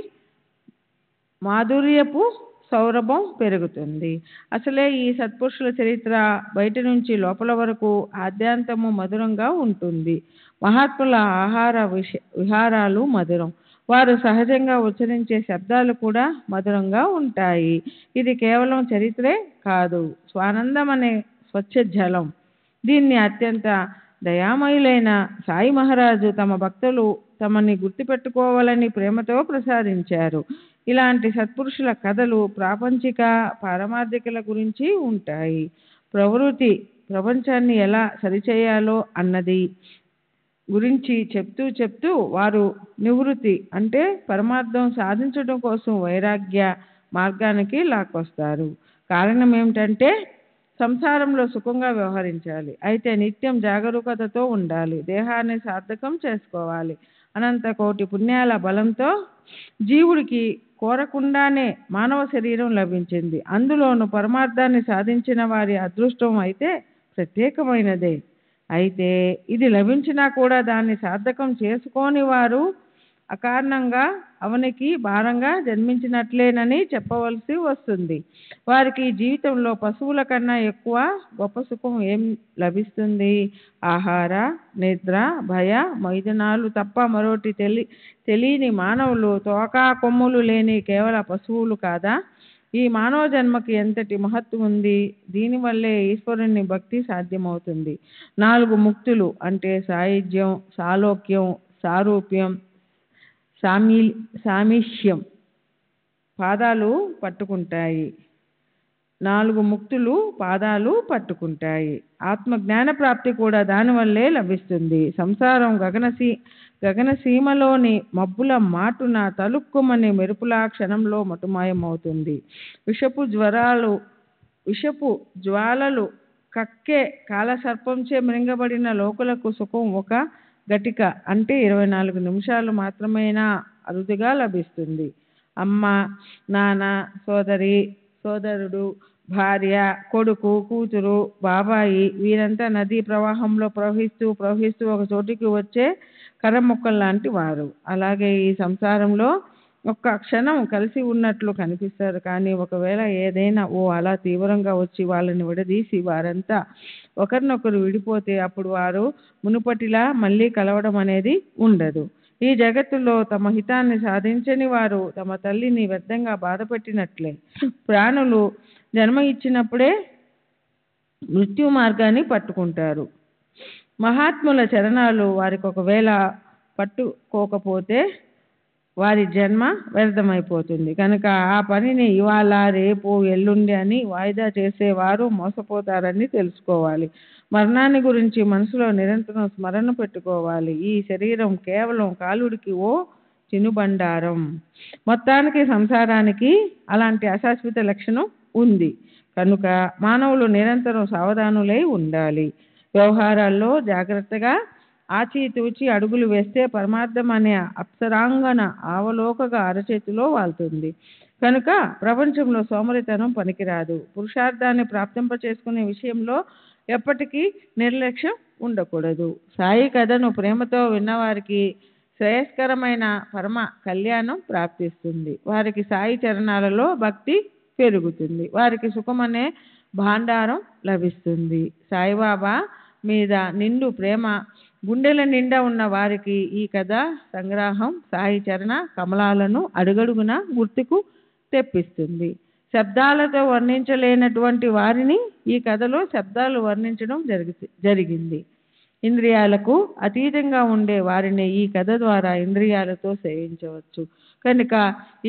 మాధుర్యపు సౌరభం పెరుగుతుంది. అసలే ఈ సత్పురుషుల చరిత్ర బయట నుంచి లోపల వరకు ఆద్యాంతము మధురంగా ఉంటుంది. మహాత్ముల ఆహార విహారాలు మధురం. వారు సహజంగా ఉచ్చరించే శబ్దాలు కూడా మధురంగా ఉంటాయి. ఇది కేవలం చరిత్రే కాదు, స్వానందం అనే స్వచ్ఛ జలం. దీన్ని అత్యంత దయామయులైన సాయి మహారాజు తమ భక్తులు తమని గుర్తుపెట్టుకోవాలని ప్రేమతో ప్రసాదించారు. ఇలాంటి సత్పురుషుల కథలు ప్రాపంచిక, పారమార్థికల గురించి ఉంటాయి. ప్రపంచాన్ని ఎలా సరిచేయాలో అన్నది గురించి చెప్తూ వారు నివృత్తి అంటే పరమార్థం సాధించడం కోసం వైరాగ్య మార్గానికి లాక్కొస్తారు. కారణం ఏమిటంటే సంసారంలో సుఖంగా వ్యవహరించాలి, అయితే నిత్యం జాగరూకతతో ఉండాలి, దేహాన్ని సార్థకం చేసుకోవాలి. అనంత కోటి పుణ్యాల బలంతో జీవుడికి కోరకుండానే మానవ శరీరం లభించింది. అందులోనూ పరమార్థాన్ని సాధించిన వారి అదృష్టం అయితే ప్రత్యేకమైనదే. అయితే ఇది లభించినా కూడా దాన్ని సార్థకం చేసుకోని వారు అకారణంగా అవనికి భారంగా జన్మించినట్లేనని చెప్పవలసి వస్తుంది. వారికి జీవితంలో పశువుల కన్నా ఎక్కువ గొప్ప సుఖం ఏం లభిస్తుంది? ఆహార, నిద్ర, భయ, మైథునాలు తప్ప మరోటి తెలియని మానవులు తోక కొమ్ములు లేని కేవల పశువులు కాదా? ఈ మానవ జన్మకి ఎంతటి మహత్వం ఉంది! దీనివల్లే ఈశ్వరుని భక్తి సాధ్యమవుతుంది. 4 ముక్తులు అంటే సాయుధ్యం, సాలోక్యం, సారూప్యం, సామీష్యం పాదాలు పట్టుకుంటాయి. 4 ముక్తులు పాదాలు పట్టుకుంటాయి. ఆత్మజ్ఞాన ప్రాప్తి కూడా దానివల్లే లభిస్తుంది. సంసారం గగనసీమలోని మబ్బుల మాటున తలుక్కుమని మెరుపులా క్షణంలో మటుమాయమవుతుంది. విషపు జ్వాలలు కక్కే కాలసర్పంచే మృంగబడిన లోకులకు సుఖం ఒక గటిక అంటే 24 నిమిషాలు మాత్రమేనా అరుదుగా లభిస్తుంది. అమ్మ, నాన్న, సోదరుడు, భార్య, కొడుకు, కూతురు, బాబాయి వీరంతా నదీ ప్రవాహంలో ప్రవహిస్తూ ఒక చోటికి వచ్చే కర్రముక్కలు లాంటి వారు. అలాగే ఈ సంసారంలో ఒక్క క్షణం కలిసి ఉన్నట్లు కనిపిస్తారు. కానీ ఒకవేళ ఏదైనా అలా తీవ్రంగా వచ్చి వాళ్ళని విడదీసి వారంతా ఒకరినొకరు విడిపోతే అప్పుడు వారు మునుపటిలా మళ్ళీ కలవడం అనేది ఉండదు. ఈ జగత్తులో తమ హితాన్ని సాధించని వారు తమ తల్లిని వ్యర్థంగా బాధపెట్టినట్లే. ప్రాణులు జన్మ ఇచ్చినప్పుడే మృత్యు మార్గాన్ని పట్టుకుంటారు. మహాత్ముల చరణాలు వారికి ఒకవేళ పట్టుకోకపోతే వారి జన్మ వ్యర్థమైపోతుంది. కనుక ఆ పనిని ఇవాళ, రేపు, ఎల్లుండి అని వాయిదా చేసేవారు మోసపోతారని తెలుసుకోవాలి. మరణాన్ని గురించి మనసులో నిరంతరం స్మరణ పెట్టుకోవాలి. ఈ శరీరం కేవలం కాలుడికి ఓ చినుబండారం. మొత్తానికి సంసారానికి అలాంటి అశాశ్వత లక్షణం ఉంది. కనుక మానవులు నిరంతరం సావధానులై ఉండాలి. వ్యవహారాల్లో జాగ్రత్తగా ఆచితూచి అడుగులు వేస్తే పరమార్థం అనే అప్సరాంగన ఆవలోకగా అరచేతిలో వాళ్తుంది. కనుక ప్రపంచంలో సోమరితనం పనికిరాదు. పురుషార్థాన్ని ప్రాప్తింపచేసుకునే విషయంలో ఎప్పటికీ నిర్లక్ష్యం ఉండకూడదు. సాయి కథను ప్రేమతో విన్నవారికి శ్రేయస్కరమైన పరమ కళ్యాణం ప్రాప్తిస్తుంది. వారికి సాయి చరణాలలో భక్తి పెరుగుతుంది. వారికి సుఖమనే భాండారం లభిస్తుంది. సాయిబాబా మీద నిండు ప్రేమ గుండెల నిండా ఉన్న వారికి ఈ కథ సంగ్రహం సాయి చరణ కమలాలను అడుగడుగున గుర్తుకు తెప్పిస్తుంది. శబ్దాలతో వర్ణించలేనటువంటి వారిని ఈ కథలో శబ్దాలు వర్ణించడం జరిగింది. ఇంద్రియాలకు అతీతంగా ఉండే వారిని ఈ కథ ద్వారా ఇంద్రియాలతో సేవించవచ్చు. కనుక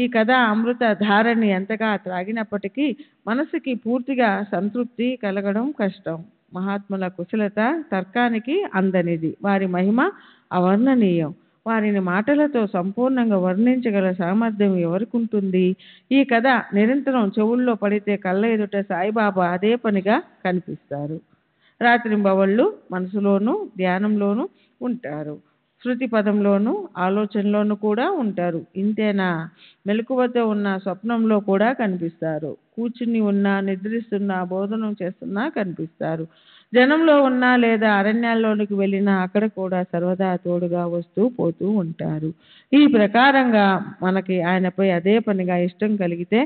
ఈ కథ అమృత ధారని ఎంతగా త్రాగినప్పటికీ మనసుకి పూర్తిగా సంతృప్తి కలగడం కష్టం. మహాత్ముల కుశలత తర్కానికి అందనిది. వారి మహిమ అవర్ణనీయం. వారిని మాటలతో సంపూర్ణంగా వర్ణించగల సామర్థ్యం ఎవరికి ఉంటుంది? ఈ కథ నిరంతరం చెవుల్లో పడితే కళ్ళ ఎదుట సాయిబాబా అదే పనిగా కనిపిస్తారు. రాత్రింబవళ్ళు మనసులోనూ ధ్యానంలోనూ ఉంటారు. శృతి పదంలోనూ ఆలోచనలోనూ కూడా ఉంటారు. ఇంతేనా, మెలకువతో ఉన్న స్వప్నంలో కూడా కనిపిస్తారు. కూర్చుని ఉన్నా, నిద్రిస్తున్నా, బోధనం చేస్తున్నా కనిపిస్తారు. జనంలో ఉన్నా లేదా అరణ్యాల్లోనికి వెళ్ళినా అక్కడ కూడా సర్వదా తోడుగా వస్తూ పోతూ ఉంటారు. ఈ ప్రకారంగా మనకి ఆయనపై అదే పనిగా ఇష్టం కలిగితే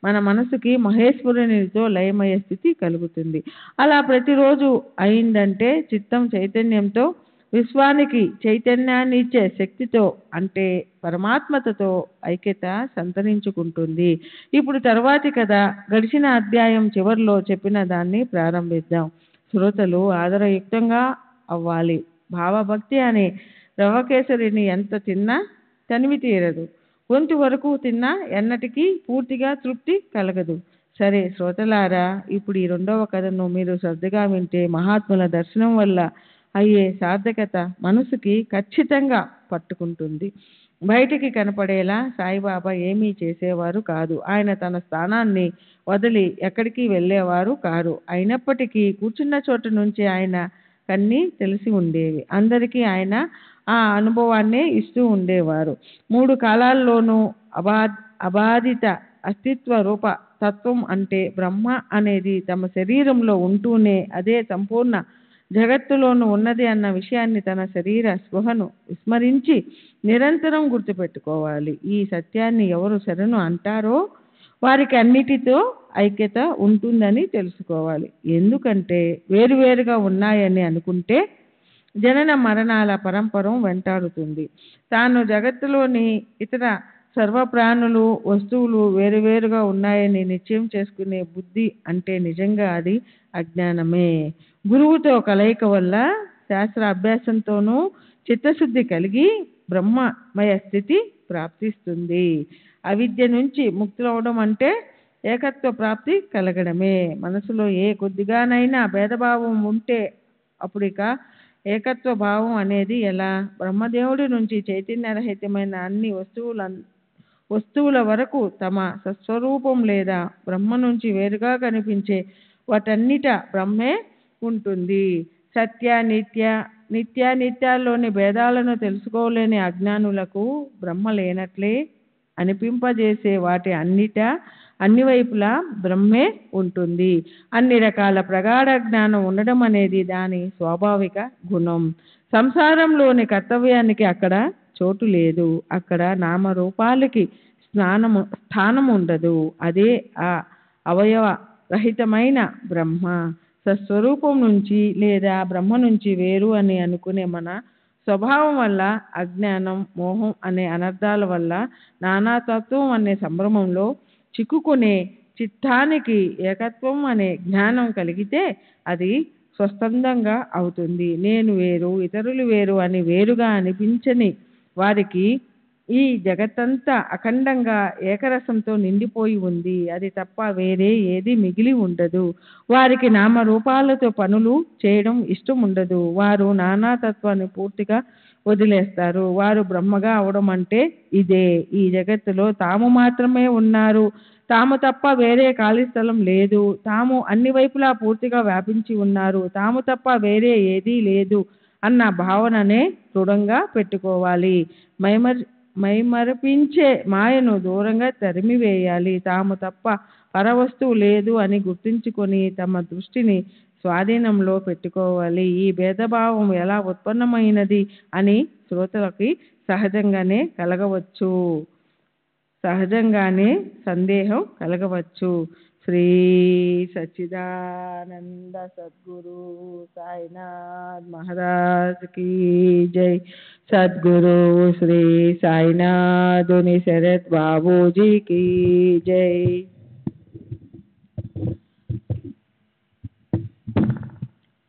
మన మనసుకి మహేశ్వరునితో లయమయ్యే స్థితి కలుగుతుంది. అలా ప్రతిరోజు అయిందంటే చిత్తం చైతన్యంతో, విశ్వానికి చైతన్యాన్ని ఇచ్చే శక్తితో అంటే పరమాత్మతో ఐక్యత సంతరించుకుంటుంది. ఇప్పుడు తర్వాతి కథ గడిచిన అధ్యాయం చివరిలో చెప్పిన దాన్ని ప్రారంభిద్దాం. శ్రోతలు ఆదరయుక్తంగా అవ్వాలి. భావభక్తి అనే రవకేసరిని ఎంత తిన్నా తనివి తీరదు. గొంతు వరకు తిన్నా ఎన్నటికీ పూర్తిగా తృప్తి కలగదు. సరే శ్రోతలారా, ఇప్పుడు ఈ రెండవ కథను మీరు శ్రద్ధగా వింటే మహాత్ముల దర్శనం వల్ల అయ్యే సార్థకత మనసుకి ఖచ్చితంగా పట్టుకుంటుంది. బయటికి కనపడేలా సాయిబాబా ఏమీ చేసేవారు కాదు. ఆయన తన స్థానాన్ని వదిలి ఎక్కడికి వెళ్ళేవారు కారు. అయినప్పటికీ కూర్చున్న చోటు నుంచి ఆయన కన్నీ తెలిసి ఉండేవి. అందరికీ ఆయన ఆ అనుభవాన్నే ఇస్తూ ఉండేవారు. 3 కాలాల్లోనూ అబాధిత అస్తిత్వ రూప తత్వం అంటే బ్రహ్మ అనేది తమ శరీరంలో ఉంటూనే అదే సంపూర్ణ జగత్తులోనూ ఉన్నది అన్న విషయాన్ని తన శరీర స్పృహను విస్మరించి నిరంతరం గుర్తుపెట్టుకోవాలి. ఈ సత్యాన్ని ఎవరు శరణు అంటారో వారికి అన్నిటితో ఐక్యత ఉంటుందని తెలుసుకోవాలి. ఎందుకంటే వేరువేరుగా ఉన్నాయని అనుకుంటే జనన మరణాల పరంపరం వెంటాడుతుంది. తాను జగత్తులోని ఇతర సర్వప్రాణులు వస్తువులు వేరువేరుగా ఉన్నాయని నిశ్చయం చేసుకునే బుద్ధి అంటే నిజంగా అది అజ్ఞానమే. గురువుతో కలయిక వల్ల శాస్త్ర అభ్యాసంతోనూ చిత్తశుద్ధి కలిగి బ్రహ్మమయ స్థితి ప్రాప్తిస్తుంది. అవిద్య నుంచి ముక్తులవడం అంటే ఏకత్వ ప్రాప్తి కలగడమే. మనసులో ఏ కొద్దిగానైనా భేదభావం ఉంటే అప్పుడిక ఏకత్వ భావం అనేది ఎలా? బ్రహ్మదేవుడి నుంచి చైతన్యరహితమైన అన్ని వస్తువుల వరకు తమ సస్వరూపం లేదా బ్రహ్మ నుంచి వేరుగా కనిపించే వాటన్నిట బ్రహ్మే ఉంటుంది. నిత్యానిత్యాల్లోని భేదాలను తెలుసుకోలేని అజ్ఞానులకు బ్రహ్మ లేనట్లే అనిపింపజేసే వాటి అన్ని వైపులా బ్రహ్మే ఉంటుంది. అన్ని రకాల ప్రగాఢ జ్ఞానం ఉండడం అనేది దాని స్వాభావిక గుణం. సంసారంలోని కర్తవ్యానికి అక్కడ చోటు లేదు. అక్కడ నామరూపాలకి స్థానం ఉండదు. అదే ఆ అవయవ రహితమైన బ్రహ్మ. సస్వరూపం నుంచి లేదా బ్రహ్మ నుంచి వేరు అని అనుకునే మన స్వభావం వల్ల, అజ్ఞానం, మోహం అనే అనర్థాల వల్ల, నానాతత్వం అనే సంభ్రమంలో చిక్కుకునే చిత్తానికి ఏకత్వం అనే జ్ఞానం కలిగితే అది స్వస్థందంగా అవుతుంది. నేను వేరు, ఇతరులు వేరు అని వేరుగా అనిపించని వారికి ఈ జగత్తంతా అఖండంగా ఏకరసంతో నిండిపోయి ఉంది. అది తప్ప వేరే ఏది మిగిలి ఉండదు. వారికి నామరూపాలతో పనులు చేయడం ఇష్టం ఉండదు. వారు నానాతత్వాన్ని పూర్తిగా వదిలేస్తారు. వారు బ్రహ్మగా అవడం అంటే ఇదే. ఈ జగత్తులో తాము మాత్రమే ఉన్నారు. తాము తప్ప వేరే ఖాళీ స్థలం లేదు. తాము అన్ని వైపులా పూర్తిగా వ్యాపించి ఉన్నారు. తాము తప్ప వేరే ఏదీ లేదు అన్న భావననే దృఢంగా పెట్టుకోవాలి. మైమరపించే మాయను దూరంగా తరిమివేయాలి. తాము తప్ప పరవస్తువు లేదు అని గుర్తుంచుకొని తమ దృష్టిని స్వాధీనంలో పెట్టుకోవాలి. ఈ భేదభావం ఎలా ఉత్పన్నమైనది అని శ్రోతలకి సహజంగానే సందేహం కలగవచ్చు. శ్రీ సచ్చిదానంద సద్గురు సాయినాథ్ మహారాజ్ की जय. सद्गुरु श्री साईनाथ शरद बाबू जी की जय.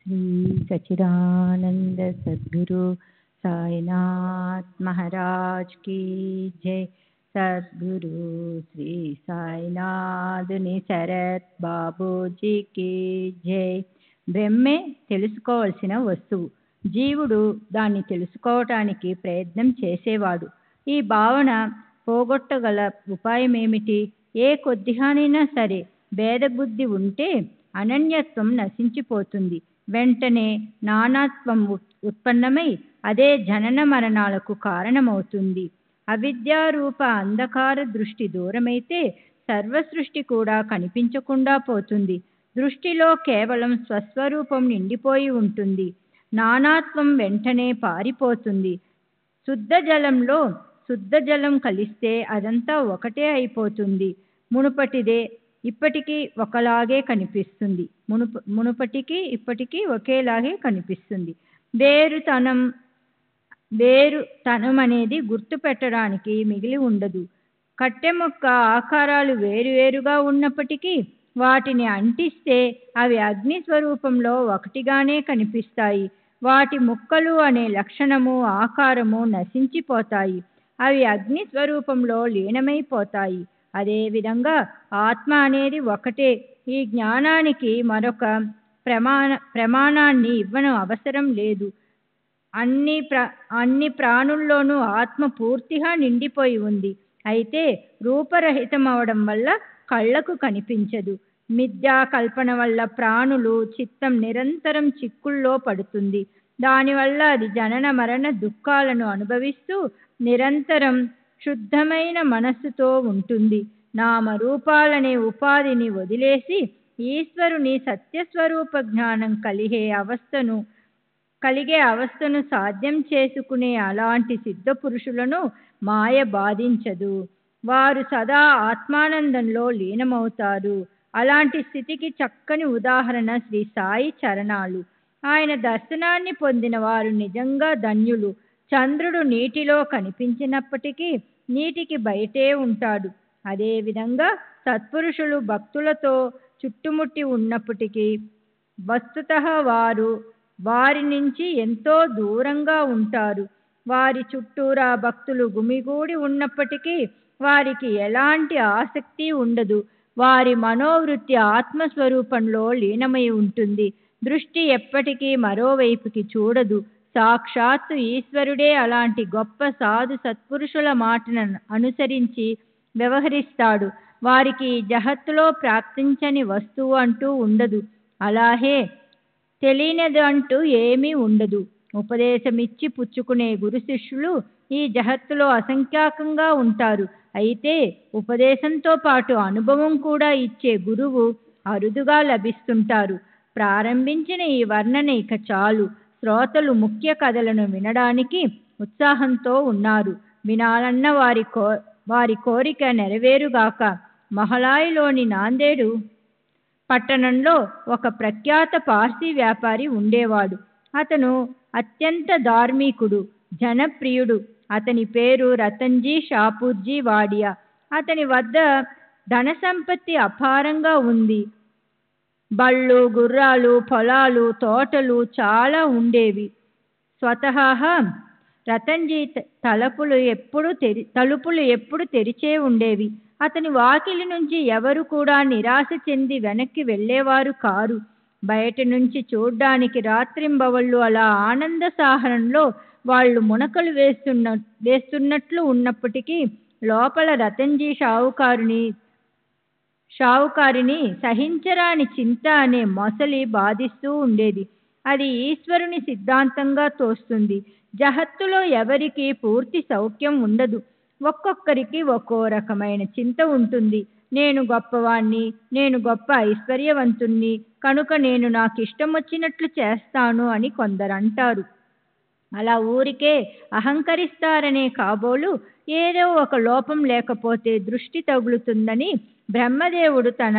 श्री सच्चिदानंद सद्गुरु साईनाथ महाराज की जय. सद्गुरु श्री साईनाथ శరత్ బాబూజీకి జై. బ్రహ్మే తెలుసుకోవలసిన వస్తువు. జీవుడు దాన్ని తెలుసుకోవటానికి ప్రయత్నం చేసేవాడు. ఈ భావన పోగొట్టగల ఉపాయం ఏమిటి? ఏ కొద్దిగానైనా సరే భేదబుద్ధి ఉంటే అనన్యత్వం నశించిపోతుంది. వెంటనే నానాత్వం ఉత్పన్నమై అదే జనన మరణాలకు కారణమవుతుంది. అవిద్యారూప అంధకార దృష్టి దూరమైతే సర్వసృష్టి కూడా కనిపించకుండా పోతుంది. దృష్టిలో కేవలం స్వస్వరూపం నిండిపోయి ఉంటుంది. నానాత్వం వెంటనే పారిపోతుంది. శుద్ధ జలం కలిస్తే అదంతా ఒకటే అయిపోతుంది. మునుపటిదే ఇప్పటికీ ఒకలాగే కనిపిస్తుంది. మునుపటికి ఇప్పటికీ ఒకేలాగే కనిపిస్తుంది. వేరుతనం అనేది గుర్తు పెట్టడానికి మిగిలి ఉండదు. కట్టె ముక్క ఆకారాలు వేరువేరుగా ఉన్నప్పటికీ వాటిని అంటిస్తే అవి అగ్ని స్వరూపంలో ఒకటిగానే కనిపిస్తాయి. వాటి ముక్కలు అనే లక్షణము, ఆకారము నశించిపోతాయి. అవి అగ్ని స్వరూపంలో లీనమైపోతాయి. అదేవిధంగా ఆత్మ అనేది ఒకటే. ఈ జ్ఞానానికి మరొక ప్రమాణాన్ని ఇవ్వడం అవసరం లేదు. అన్ని ప్రాణుల్లోనూ ఆత్మ పూర్తిగా నిండిపోయి ఉంది. అయితే రూపరహితం అవడం వల్ల కళ్ళకు కనిపించదు. మిథ్యా కల్పన వల్ల ప్రాణులు చిత్తం నిరంతరం చిక్కుల్లో పడుతుంది. దానివల్ల అది జనన మరణ దుఃఖాలను అనుభవిస్తూ నిరంతరం శుద్ధమైన మనస్సుతో ఉంటుంది. నామరూపాలనే ఉపాధిని వదిలేసి ఈశ్వరుని సత్యస్వరూప జ్ఞానం కలిగే అవస్థను సాధ్యం చేసుకునే అలాంటి సిద్ధ పురుషులను మాయ బాధించదు. వారు సదా ఆత్మానందంలో లీనమవుతారు. అలాంటి స్థితికి చక్కని ఉదాహరణ శ్రీ సాయి చరణాలు. ఆయన దర్శనాన్ని పొందిన వారు నిజంగా ధన్యులు. చంద్రుడు నీటిలో కనిపించినప్పటికీ నీటికి బయటే ఉంటాడు. అదేవిధంగా సత్పురుషులు భక్తులతో చుట్టుముట్టి ఉన్నప్పటికీ వస్తుతః వారి నుంచి ఎంతో దూరంగా ఉంటారు. వారి చుట్టూరా భక్తులు గుమిగూడి ఉన్నప్పటికీ వారికి ఎలాంటి ఆసక్తి ఉండదు. వారి మనోవృత్తి ఆత్మస్వరూపంలో లీనమై ఉంటుంది. దృష్టి ఎప్పటికీ మరోవైపుకి చూడదు. సాక్షాత్తు ఈశ్వరుడే అలాంటి గొప్ప సాధు సత్పురుషుల మాటను అనుసరించి వ్యవహరిస్తాడు. వారికి జగత్తులో ప్రాప్తించని వస్తువు అంటూ ఉండదు. అలాగే తెలియనిది అంటూ ఏమీ ఉండదు. ఉపదేశమిచ్చి పుచ్చుకునే గురు శిష్యులు ఈ జగత్తులో అసంఖ్యాకంగా ఉంటారు. అయితే ఉపదేశంతో పాటు అనుభవం కూడా ఇచ్చే గురువు అరుదుగా లభిస్తుంటారు. ప్రారంభించిన ఈ వర్ణన ఇక చాలు. శ్రోతలు ముఖ్య కథలను వినడానికి ఉత్సాహంతో ఉన్నారు. వినాలన్న వారి కోరిక నెరవేరుగాక. మహలాయిలోని నాందేడు పట్టణంలో ఒక ప్రఖ్యాత పార్సీ వ్యాపారి ఉండేవాడు. అతను అత్యంత ధార్మికుడు, జనప్రియుడు. అతని పేరు రతన్జీ షాపూర్జీ వాడియా. అతని వద్ద ధన సంపత్తి అపారంగా ఉంది. బళ్ళు, గుర్రాలు, పొలాలు, తోటలు చాలా ఉండేవి. స్వతహాగా రతన్జీ తలుపులు ఎప్పుడు తెరిచే ఉండేవి. అతని వాకిలి నుంచి ఎవరు కూడా నిరాశ చెంది వెనక్కి వెళ్ళేవారు కారు. బయట నుంచి చూడ్డానికి రాత్రింబవళ్ళు అలా ఆనంద సాహరంలో వాళ్ళు మునకలు వేస్తున్నట్లు ఉన్నప్పటికీ లోపల రతన్జీ షావుకారిని సహించరాని చింత అనే మొసలి బాధిస్తూ ఉండేది. అది ఈశ్వరుని సిద్ధాంతంగా తోస్తుంది. జగత్తులో ఎవరికి పూర్తి సౌఖ్యం ఉండదు. ఒక్కొక్కరికి ఒక్కో రకమైన చింత ఉంటుంది. నేను గొప్పవాణ్ణి, నేను గొప్ప ఐశ్వర్యవంతుణ్ణి, కనుక నేను నాకు ఇష్టం వచ్చినట్లు చేస్తాను అని కొందరంటారు. అలా ఊరికే అహంకరిస్తారనే కాబోలు ఏదో ఒక లోపం లేకపోతే దృష్టి తగులుతుందని బ్రహ్మదేవుడు తన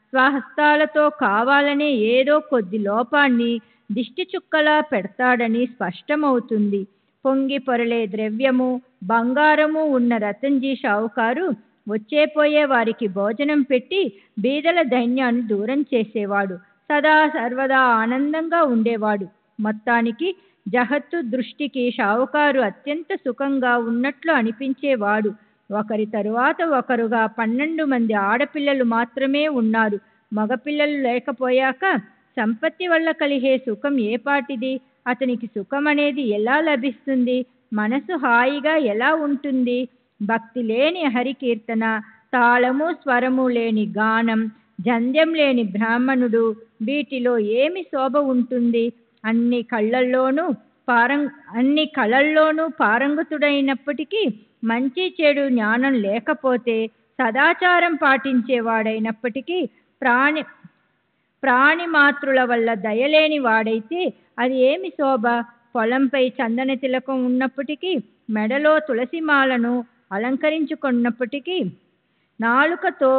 స్వహస్తాలతో కావాలనే ఏదో కొద్ది లోపాన్ని దిష్టి చుక్కలా పెడతాడని స్పష్టమవుతుంది. పొంగి పొరలే ద్రవ్యము, బంగారము ఉన్న రతన్జీ షావుకారు వచ్చేపోయే వారికి భోజనం పెట్టి బీదల దైన్యాన్ని దూరం చేసేవాడు. సదా సర్వదా ఆనందంగా ఉండేవాడు. మొత్తానికి జగత్తు దృష్టికి షావుకారు అత్యంత సుఖంగా ఉన్నట్లు అనిపించేవాడు. ఒకరి తరువాత ఒకరుగా 12 మంది ఆడపిల్లలు మాత్రమే ఉన్నారు. మగపిల్లలు లేకపోయాక సంపత్తి వల్ల కలిగే సుఖం ఏపాటిది? అతనికి సుఖం అనేది ఎలా లభిస్తుంది? మనసు హాయిగా ఎలా ఉంటుంది? భక్తి లేని హరికీర్తన, తాళము స్వరము లేని గానం, జంధ్యం లేని బ్రాహ్మణుడు, వీటిలో ఏమి శోభ ఉంటుంది? అన్ని కళల్లోనూ పారంగతుడైనప్పటికీ మంచి చెడు జ్ఞానం లేకపోతే, సదాచారం పాటించేవాడైనప్పటికీ ప్రాణి మాతృల వల్ల దయలేని వాడైతే అది ఏమి శోభ? పొలంపై చందన తిలకం ఉన్నప్పటికీ, మెడలో తులసిమాలను అలంకరించుకున్నప్పటికీ, నాలుకతో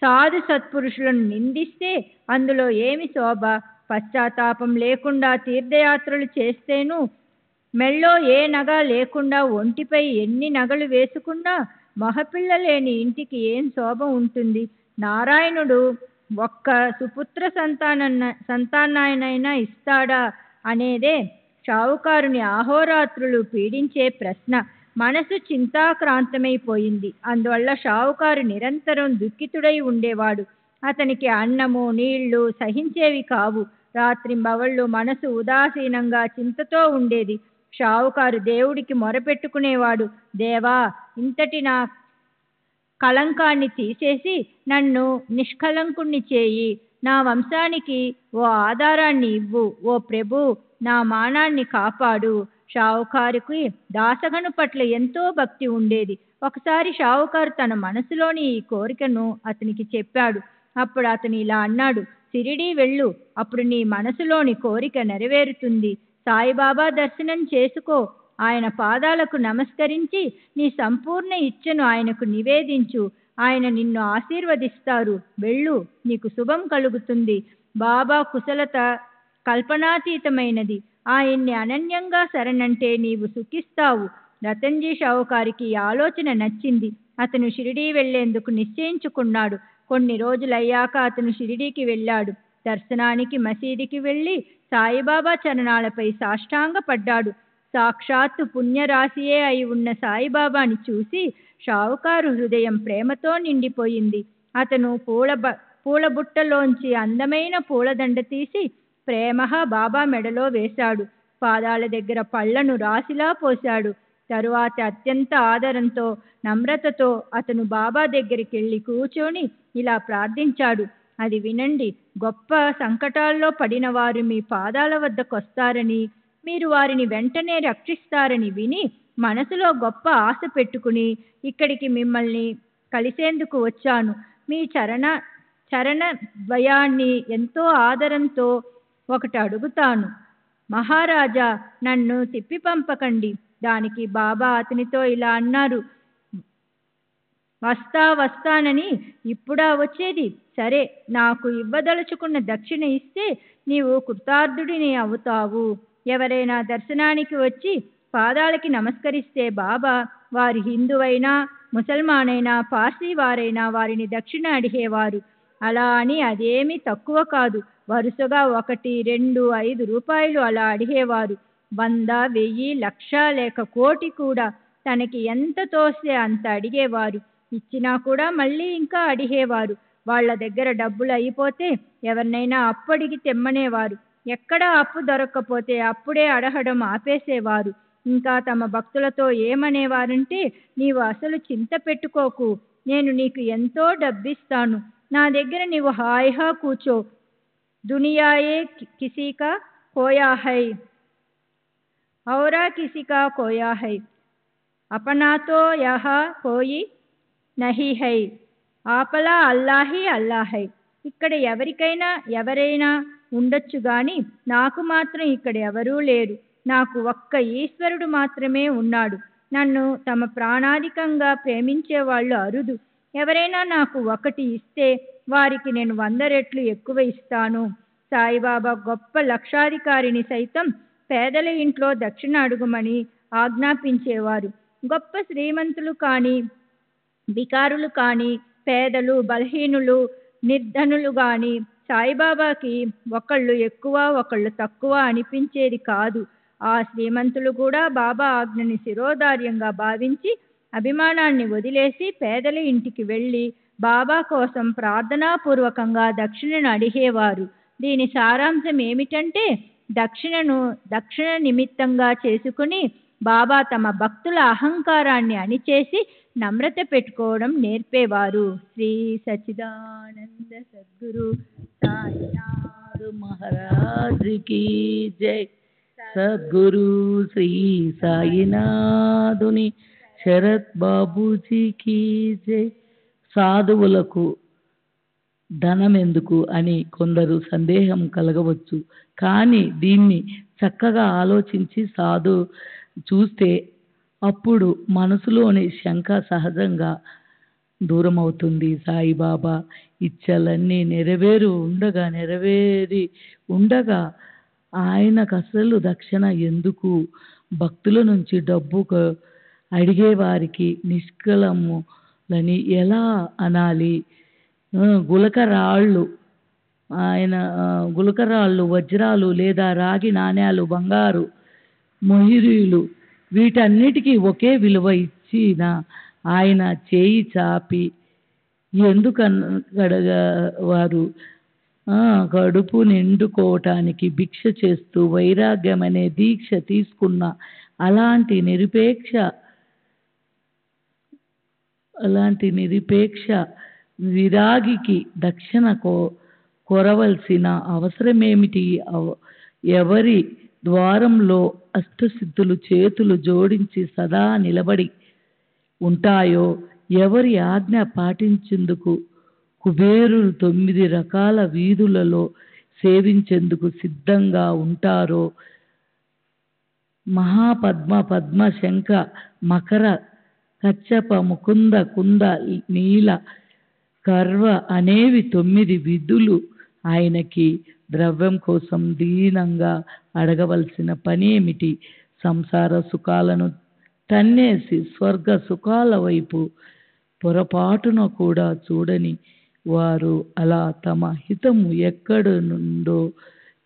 సాధు సత్పురుషులను నిందిస్తే అందులో ఏమి శోభ? పశ్చాత్తాపం లేకుండా తీర్థయాత్రలు చేస్తేనూ, మెళ్ళో ఏ నగ లేకుండా ఒంటిపై ఎన్ని నగలు వేసుకున్నా మగపిల్ల లేని ఇంటికి ఏం శోభ ఉంటుంది? నారాయణుడు ఒక్క సుపుత్ర సంతానాన్నైనా ఇస్తాడా అనేదే షావుకారుని అహోరాత్రులు పీడించే ప్రశ్న. మనసు చింతాక్రాంతమైపోయింది. అందువల్ల షావుకారు నిరంతరం దుఃఖితుడై ఉండేవాడు. అతనికి అన్నము నీళ్లు సహించేవి కావు. రాత్రింబవళ్ళు మనసు ఉదాసీనంగా చింతతో ఉండేది. షావుకారు దేవుడికి మొరపెట్టుకునేవాడు. దేవా, ఇంతటి నా కళంకాన్ని తీసేసి నన్ను నిష్కళంకుణ్ణి చేయి. నా వంశానికి ఓ ఆధారాన్ని ఇవ్వు. ఓ ప్రభు, నా మానాన్ని కాపాడు. షావుకారుకి దాసగను పట్ల ఎంతో భక్తి ఉండేది. ఒకసారి షావుకారు తన మనసులోని ఈ కోరికను అతనికి చెప్పాడు. అప్పుడు అతను ఇలా అన్నాడు: షిరిడీ వెళ్ళు, అప్పుడు నీ మనసులోని కోరిక నెరవేరుతుంది. సాయిబాబా దర్శనం చేసుకో. ఆయన పాదాలకు నమస్కరించి నీ సంపూర్ణ ఇచ్చను ఆయనకు నివేదించు. ఆయన నిన్ను ఆశీర్వదిస్తారు. వెళ్ళు, నీకు శుభం కలుగుతుంది. బాబా కుశలత కల్పనాతీతమైనది. ఆయన్ని అనన్యంగా శరణంటే నీవు సుఖిస్తావు. రతన్జీ షావుకారికి ఈ ఆలోచన నచ్చింది. అతను షిరిడీ వెళ్లేందుకు నిశ్చయించుకున్నాడు. కొన్ని రోజులయ్యాక అతను షిరిడీకి వెళ్ళాడు. దర్శనానికి మసీదికి వెళ్ళి సాయిబాబా చరణాలపై సాష్టాంగపడ్డాడు. సాక్షాత్తు పుణ్యరాశియే అయి ఉన్న సాయిబాబాని చూసి షావుకారు హృదయం ప్రేమతో నిండిపోయింది. అతను పూల బుట్టలోంచి అందమైన పూలదండ తీసి ప్రేమగా బాబా మెడలో వేశాడు. పాదాల దగ్గర పళ్లను రాశిలా పోశాడు. తరువాత అత్యంత ఆదరంతో నమ్రతతో అతను బాబా దగ్గరికి వెళ్ళి కూర్చొని ఇలా ప్రార్థించాడు. అది వినండి, గొప్ప సంకటాల్లో పడిన వారు మీ పాదాల వద్దకొస్తారని, మీరు వారిని వెంటనే రక్షిస్తారని విని మనసులో గొప్ప ఆశ పెట్టుకుని ఇక్కడికి మిమ్మల్ని కలిసేందుకు వచ్చాను. మీ చరణ ద్వయాన్ని ఎంతో ఆదరంతో ఒకటి అడుగుతాను. మహారాజా, నన్ను తిప్పి పంపకండి. దానికి బాబా అతనితో ఇలా అన్నారు, వస్తానని ఇప్పుడా వచ్చేది? సరే, నాకు ఇవ్వదలుచుకున్న దక్షిణ ఇస్తే నీవు కృతార్థుడిని అవుతావు. ఎవరైనా దర్శనానికి వచ్చి పాదాలకి నమస్కరిస్తే బాబా, వారి హిందువైనా ముసల్మానైనా పార్సీ వారైనా వారిని దక్షిణ అడిగేవారు. అలా అని అదేమీ తక్కువ కాదు. వరుసగా 1, 2, 5 రూపాయలు అలా అడిగేవారు. 100, 1000, 1,00,000 లేక 1,00,00,000 కూడా తనకి ఎంత తోస్తే అంత అడిగేవారు. ఇచ్చినా కూడా మళ్ళీ ఇంకా అడిగేవారు. వాళ్ళ దగ్గర డబ్బులు అయిపోతే ఎవరినైనా అప్పు అడిగి తెమ్మనేవారు. ఎక్కడా అప్పు దొరక్కపోతే అప్పుడే అడగడం ఆపేసేవారు. ఇంకా తమ భక్తులతో ఏమనేవారంటే, నీవు అసలు చింత పెట్టుకోకు, నేను నీకు ఎంతో డబ్బిస్తాను, నా దగ్గర నీవు హాయిగా కూర్చో. దునియాయే కిసీకా కోయా హై ఔరా కిసీకా కోయా హై, అపనాతో యహ కోయి నహి హై, ఆపలా అల్లాహి అల్లాహై. ఇక్కడ ఎవరైనా ఉండొచ్చు గాని నాకు మాత్రం ఇక్కడ ఎవరూ లేరు. నాకు ఒక్క ఈశ్వరుడు మాత్రమే ఉన్నాడు. నన్ను తమ ప్రాణాధికంగా ప్రేమించే వాళ్ళు అరుదు. ఎవరైనా నాకు 1 ఇస్తే వారికి నేను 100 రెట్లు ఎక్కువ ఇస్తాను. సాయిబాబా గొప్ప లక్షాధికారిని సైతం పేదల ఇంట్లో దక్షిణ అడుగుమని ఆజ్ఞాపించేవారు. గొప్ప శ్రీమంతులు కానీ బికారులు కానీ పేదలు బలహీనులు నిర్ధనులు కానీ సాయిబాబాకి ఒకళ్ళు ఎక్కువ ఒకళ్ళు తక్కువ అనిపించేది కాదు. ఆ శ్రీమంతులు కూడా బాబా ఆజ్ఞని శిరోధార్యంగా భావించి అభిమానాన్ని వదిలేసి పేదల ఇంటికి వెళ్ళి బాబా కోసం ప్రార్థనాపూర్వకంగా దక్షిణను అడిగేవారు. దీని సారాంశం ఏమిటంటే, దక్షిణ నిమిత్తంగా చేసుకుని బాబా తమ భక్తుల అహంకారాన్ని అణిచేసి నమ్రత పెట్టుకోవడం నేర్పేవారు. శ్రీ సచ్చిదానంద సద్గురు సాయినాథ్ మహారాజ్ की जय. సద్గురు శ్రీ సాయినాథుని శరత్ బాబూజీకి జై. సాధువులకు ధనం ఎందుకు అని కొందరు సందేహం కలగవచ్చు. కానీ దీన్ని చక్కగా ఆలోచించి చూస్తే అప్పుడు మనసులోని శంక సహజంగా దూరం అవుతుంది. సాయిబాబా ఇచ్చలన్నీ నెరవేరి ఉండగా ఆయనకు అసలు దక్షిణ ఎందుకు? భక్తుల నుంచి డబ్బు అడిగే వారికి నిష్కలములని ఎలా అనాలి? గులకరాళ్ళు వజ్రాలు లేదా రాగి నాణ్యాలు బంగారు మొహిరీలు వీటన్నిటికీ ఒకే విలువ ఇచ్చిన ఆయన చేయి చాపి ఎందుకనగడగవారు? కడుపు నిండుకోవటానికి భిక్ష చేస్తూ వైరాగ్యం అనే దీక్ష తీసుకున్న అలాంటి నిరపేక్ష విరాగికి దక్షిణ కొరవలసిన అవసరమేమిటి? ఎవరి ద్వారంలో అష్టసిద్ధులు చేతులు జోడించి సదా నిలబడి ఉంటాయో, ఎవరి ఆజ్ఞ పాటించేందుకు కుబేరులు 9 రకాల వీధులలో సేవించేందుకు సిద్ధంగా ఉంటారో, మహాపద్మ శంఖ మకర కచ్చప ముకుంద కుంద నీల కర్వ అనేవి 9 విధులు ఆయనకి ద్రవ్యం కోసం దీనంగా అడగవలసిన పనేమిటి? సంసార సుఖాలను తన్నేసి స్వర్గ సుఖాల వైపు పొరపాటున కూడా చూడని వారు అలా తమ హితము ఎక్కడుందో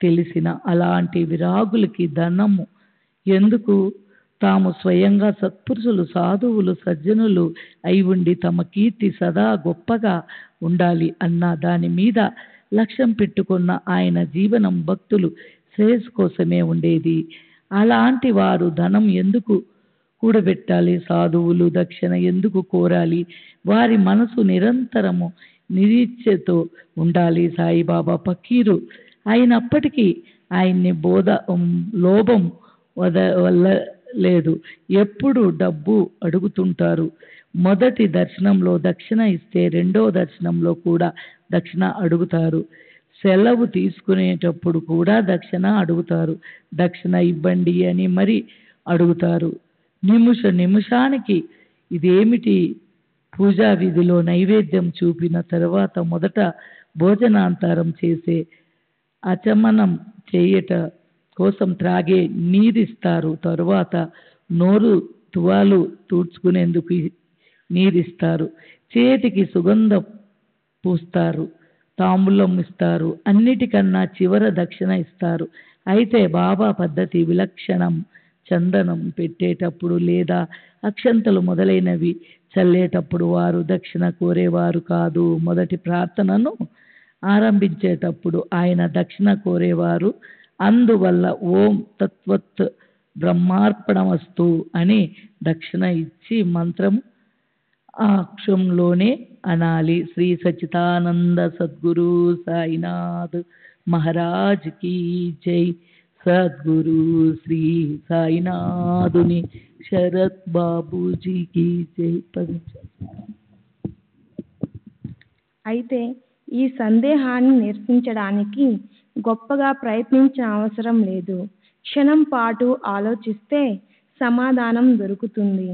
తెలిసిన అలాంటి విరాగులకి ధనము ఎందుకు? తాము స్వయంగా సత్పురుషులు సాధువులు సజ్జనులు అయి ఉండి తమ కీర్తి సదా గొప్పగా ఉండాలి అన్న దాని మీద లక్ష్యం పెట్టుకున్న ఆయన జీవనం భక్తులు శ్రేయస్సు కోసమే ఉండేది. అలాంటి వారు ధనం ఎందుకు కూడబెట్టాలి, సాధువులు దక్షిణ ఎందుకు కోరాలి? వారి మనసు నిరంతరము నిరీక్షతో ఉండాలి. సాయిబాబా ఫకీరు అయినప్పటికీ ఆయన్ని లోభం వదలలేదు. ఎప్పుడు డబ్బు అడుగుతుంటారు. మొదటి దర్శనంలో దక్షిణ ఇస్తే రెండో దర్శనంలో కూడా దక్షిణ అడుగుతారు. సెలవు తీసుకునేటప్పుడు కూడా దక్షిణ అడుగుతారు. దక్షిణ ఇవ్వండి అని మరి అడుగుతారు. నిమిషానికి ఇదేమిటి? పూజా విధిలో నైవేద్యం చూపిన తర్వాత మొదట భోజనాంతరం చేసే ఆచమనం చేయట కోసం త్రాగే నీరిస్తారు. తరువాత నోరు తువాలు తుడుచుకునేందుకు నీరిస్తారు. చేతికి సుగంధం పూస్తారు. తాంబూలం ఇస్తారు. అన్నిటికన్నా చివర దక్షిణ ఇస్తారు. అయితే బాబా పద్ధతి విలక్షణం. చందనం పెట్టేటప్పుడు లేదా అక్షంతలు మొదలైనవి చల్లేటప్పుడు వారు దక్షిణ కోరేవారు కాదు. మొదటి ప్రార్థనను ఆరంభించేటప్పుడు ఆయన దక్షిణ కోరేవారు. అందువల్ల ఓం తత్వత్ బ్రహ్మార్పణమస్తు అని దక్షిణ ఇచ్చి మంత్రము ఆ అక్షంలోనే అనాలి. శ్రీ సచ్చిదానంద సద్గురు సాయినాథ్ మహారాజ్ కీ జై. సద్గురు శ్రీ సాయినాథుని శరత్ బాబూజీకి జై. అయితే ఈ సందేహాన్ని నిరసించడానికి గొప్పగా ప్రయత్నించిన అవసరం లేదు. క్షణం పాటు ఆలోచిస్తే సమాధానం దొరుకుతుంది.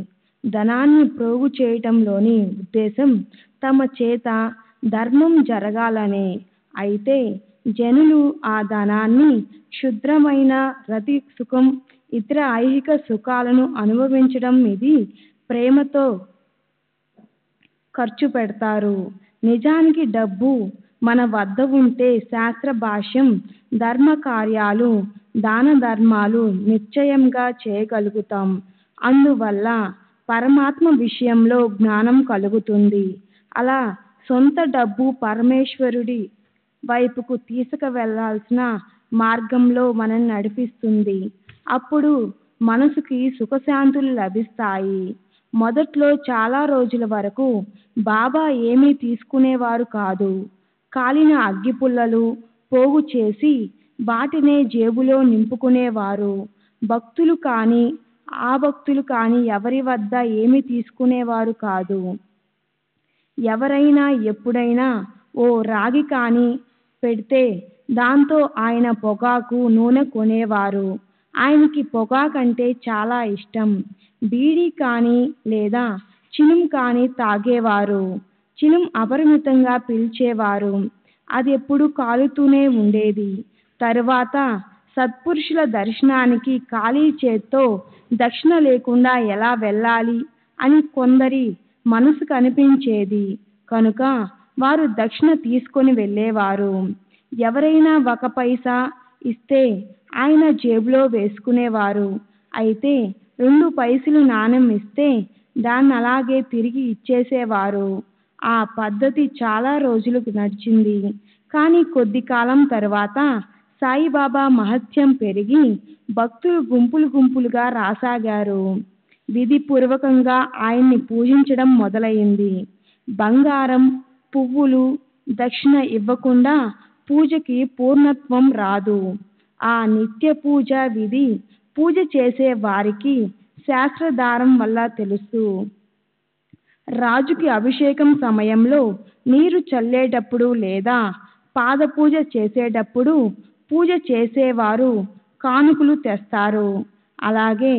ధనాన్ని ప్రోగు చేయటంలోని ఉద్దేశం తమ చేత ధర్మం జరగాలనే. అయితే జనులు ఆ ధనాన్ని క్షుద్రమైన రతి సుఖం, ఇతర ఐహిక సుఖాలను అనుభవించడం ఇది ప్రేమతో ఖర్చు పెడతారు. నిజానికి డబ్బు మన వద్ద ఉంటే శాస్త్ర భాష్యం ధర్మ కార్యాలు, దాన ధర్మాలు నిశ్చయంగా చేయగలుగుతాం. అందువల్ల పరమాత్మ విషయంలో జ్ఞానం కలుగుతుంది. అలా సొంత డబ్బు పరమేశ్వరుడి వైపుకు తీసుకువెళ్లాల్సిన మార్గంలో మనల్ని నడిపిస్తుంది. అప్పుడు మనసుకి సుఖశాంతులు లభిస్తాయి. మొదట్లో చాలా రోజుల వరకు బాబా ఏమీ తీసుకునేవారు కాదు. కాలిన అగ్గిపుల్లలు పోగు చేసి వాటినే జేబులో నింపుకునేవారు. భక్తులు కానీ భక్తులు కానీ ఎవరి వద్ద ఏమీ తీసుకునేవారు కాదు. ఎవరైనా ఎప్పుడైనా ఓ రాగి కానీ పెడితే దాంతో ఆయన పొగాకు నూనె కొనేవారు. ఆయనకి పొగాకంటే చాలా ఇష్టం. బీడీ కానీ లేదా చిలుం కానీ తాగేవారు. చిలుం అపరిమితంగా పీల్చేవారు. అది ఎప్పుడు కాలుతూనే ఉండేది. తరువాత సత్పురుషుల దర్శనానికి ఖాళీ చేత్తో దక్షిణ లేకుండా ఎలా వెళ్ళాలి అని కొందరి మనసుకు అనిపించేది కనుక వారు దక్షిణ తీసుకొని వెళ్ళేవారు. ఎవరైనా 1 పైసా ఇస్తే ఆయన జేబులో వేసుకునేవారు. అయితే 2 పైసలు నాణెం ఇస్తే దాన్ని అలాగే తిరిగి ఇచ్చేసేవారు. ఆ పద్ధతి చాలా రోజులు నడిచింది. కానీ కొద్ది కాలం తర్వాత సాయిబాబా మహత్యం పెరిగి భక్తులు గుంపులు గుంపులుగా రాసాగారు. విధిపూర్వకంగా ఆయన్ని పూజించడం మొదలైంది. బంగారం, పువ్వులు, దక్షిణ ఇవ్వకుండా పూజకి పూర్ణత్వం రాదు. ఆ నిత్య పూజ విధి పూజ చేసే వారికి శాస్త్రధారం వల్ల తెలుసు. రాజుకి అభిషేకం సమయంలో నీరు చల్లేటప్పుడు లేదా పాదపూజ చేసేటప్పుడు పూజ చేసేవారు కానుకలు తెస్తారు. అలాగే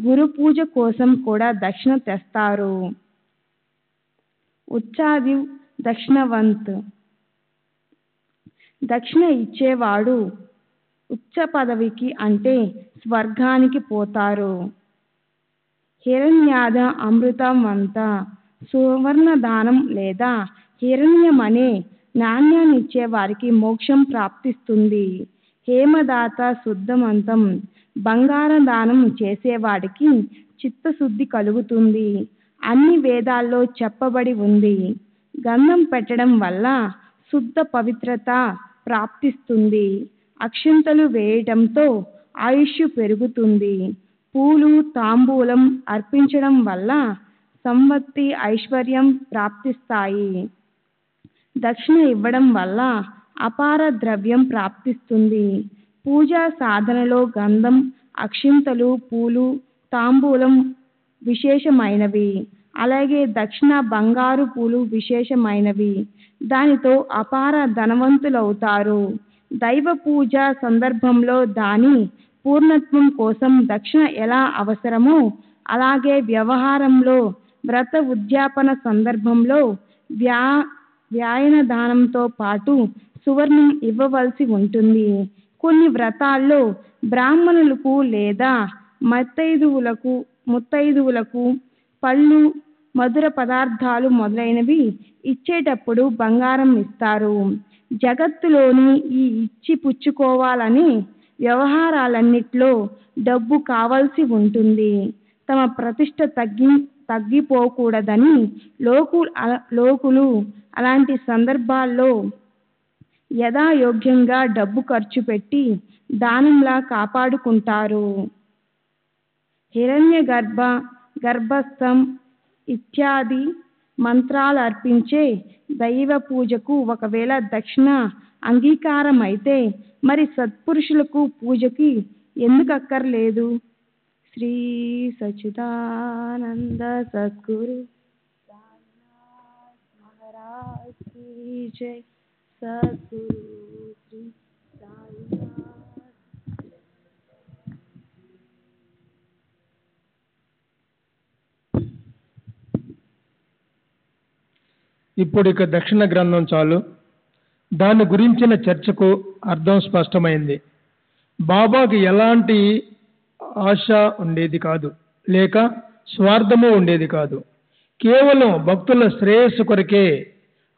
గురు పూజ కోసం కూడా దక్షిణ తెస్తారు. ఉచ్చాది దక్షిణవంత్. దక్షిణ ఇచ్చేవాడు ఉచ్చ పదవికి అంటే స్వర్గానికి పోతారు. హిరణ్యాద అమృతవంత. సువర్ణ దానం లేదా హిరణ్యం అనే నాణ్యాన్ని ఇచ్చే వారికి మోక్షం ప్రాప్తిస్తుంది. హేమదాత శుద్ధమంతం. బంగార దానం చేసేవాడికి చిత్తశుద్ధి కలుగుతుంది. అన్ని వేదాల్లో చెప్పబడి ఉంది. గంధం పెట్టడం వల్ల శుద్ధ పవిత్రత ప్రాప్తిస్తుంది. అక్షింతలు వేయటంతో ఆయుష్ పెరుగుతుంది. పూలు తాంబూలం అర్పించడం వల్ల సంపత్తి ఐశ్వర్యం ప్రాప్తిస్తాయి. దక్షిణ ఇవ్వడం వల్ల అపార ద్రవ్యం ప్రాప్తిస్తుంది. పూజా సాధనలో గంధం, అక్షింతలు, పూలు, తాంబూలం విశేషమైనవి. అలాగే దక్షిణ బంగారు పూలు విశేషమైనవి. దానితో అపార ధనవంతులవుతారు. దైవ పూజ సందర్భంలో దాని పూర్ణత్వం కోసం దక్షిణ ఎలా అవసరమో అలాగే వ్యవహారంలో వ్రత ఉద్యాపన సందర్భంలో వ్యాయన దానంతో పాటు సువర్ణం ఇవ్వవలసి ఉంటుంది. కొన్ని వ్రతాల్లో బ్రాహ్మణులకు లేదా ముత్తైదువులకు పళ్ళు, మధుర పదార్థాలు మొదలైనవి ఇచ్చేటప్పుడు బంగారం ఇస్తారు. జగత్తులోని ఈ ఇచ్చి పుచ్చుకోవాలని వ్యవహారాలన్నిట్లో డబ్బు కావాల్సి ఉంటుంది. తమ ప్రతిష్ట తగ్గిపోకూడదని లోకులు అలాంటి సందర్భాల్లో యథాయోగ్యంగా డబ్బు ఖర్చు పెట్టి దానంలా కాపాడుకుంటారు. హిరణ్య గర్భస్థం ఇత్యాది మంత్రాలు అర్పించే దైవ పూజకు ఒకవేళ దక్షిణ అంగీకారం అయితే మరి సత్పురుషులకు పూజకి ఎందుకు అక్కర్లేదు? శ్రీ సచ్చిదానంద సద్గురు మహారాజ్ కీ జై. సద్గురు శ్రీ సాయినాథ్. ఇప్పుడు ఇక దక్షిణ గ్రంథం చాలు. దాని గురించిన చర్చకు అర్థం స్పష్టమైంది. బాబాకి ఎలాంటి ఆశ ఉండేది కాదు, లేక స్వార్థము ఉండేది కాదు. కేవలం భక్తుల శ్రేయస్సు కొరకే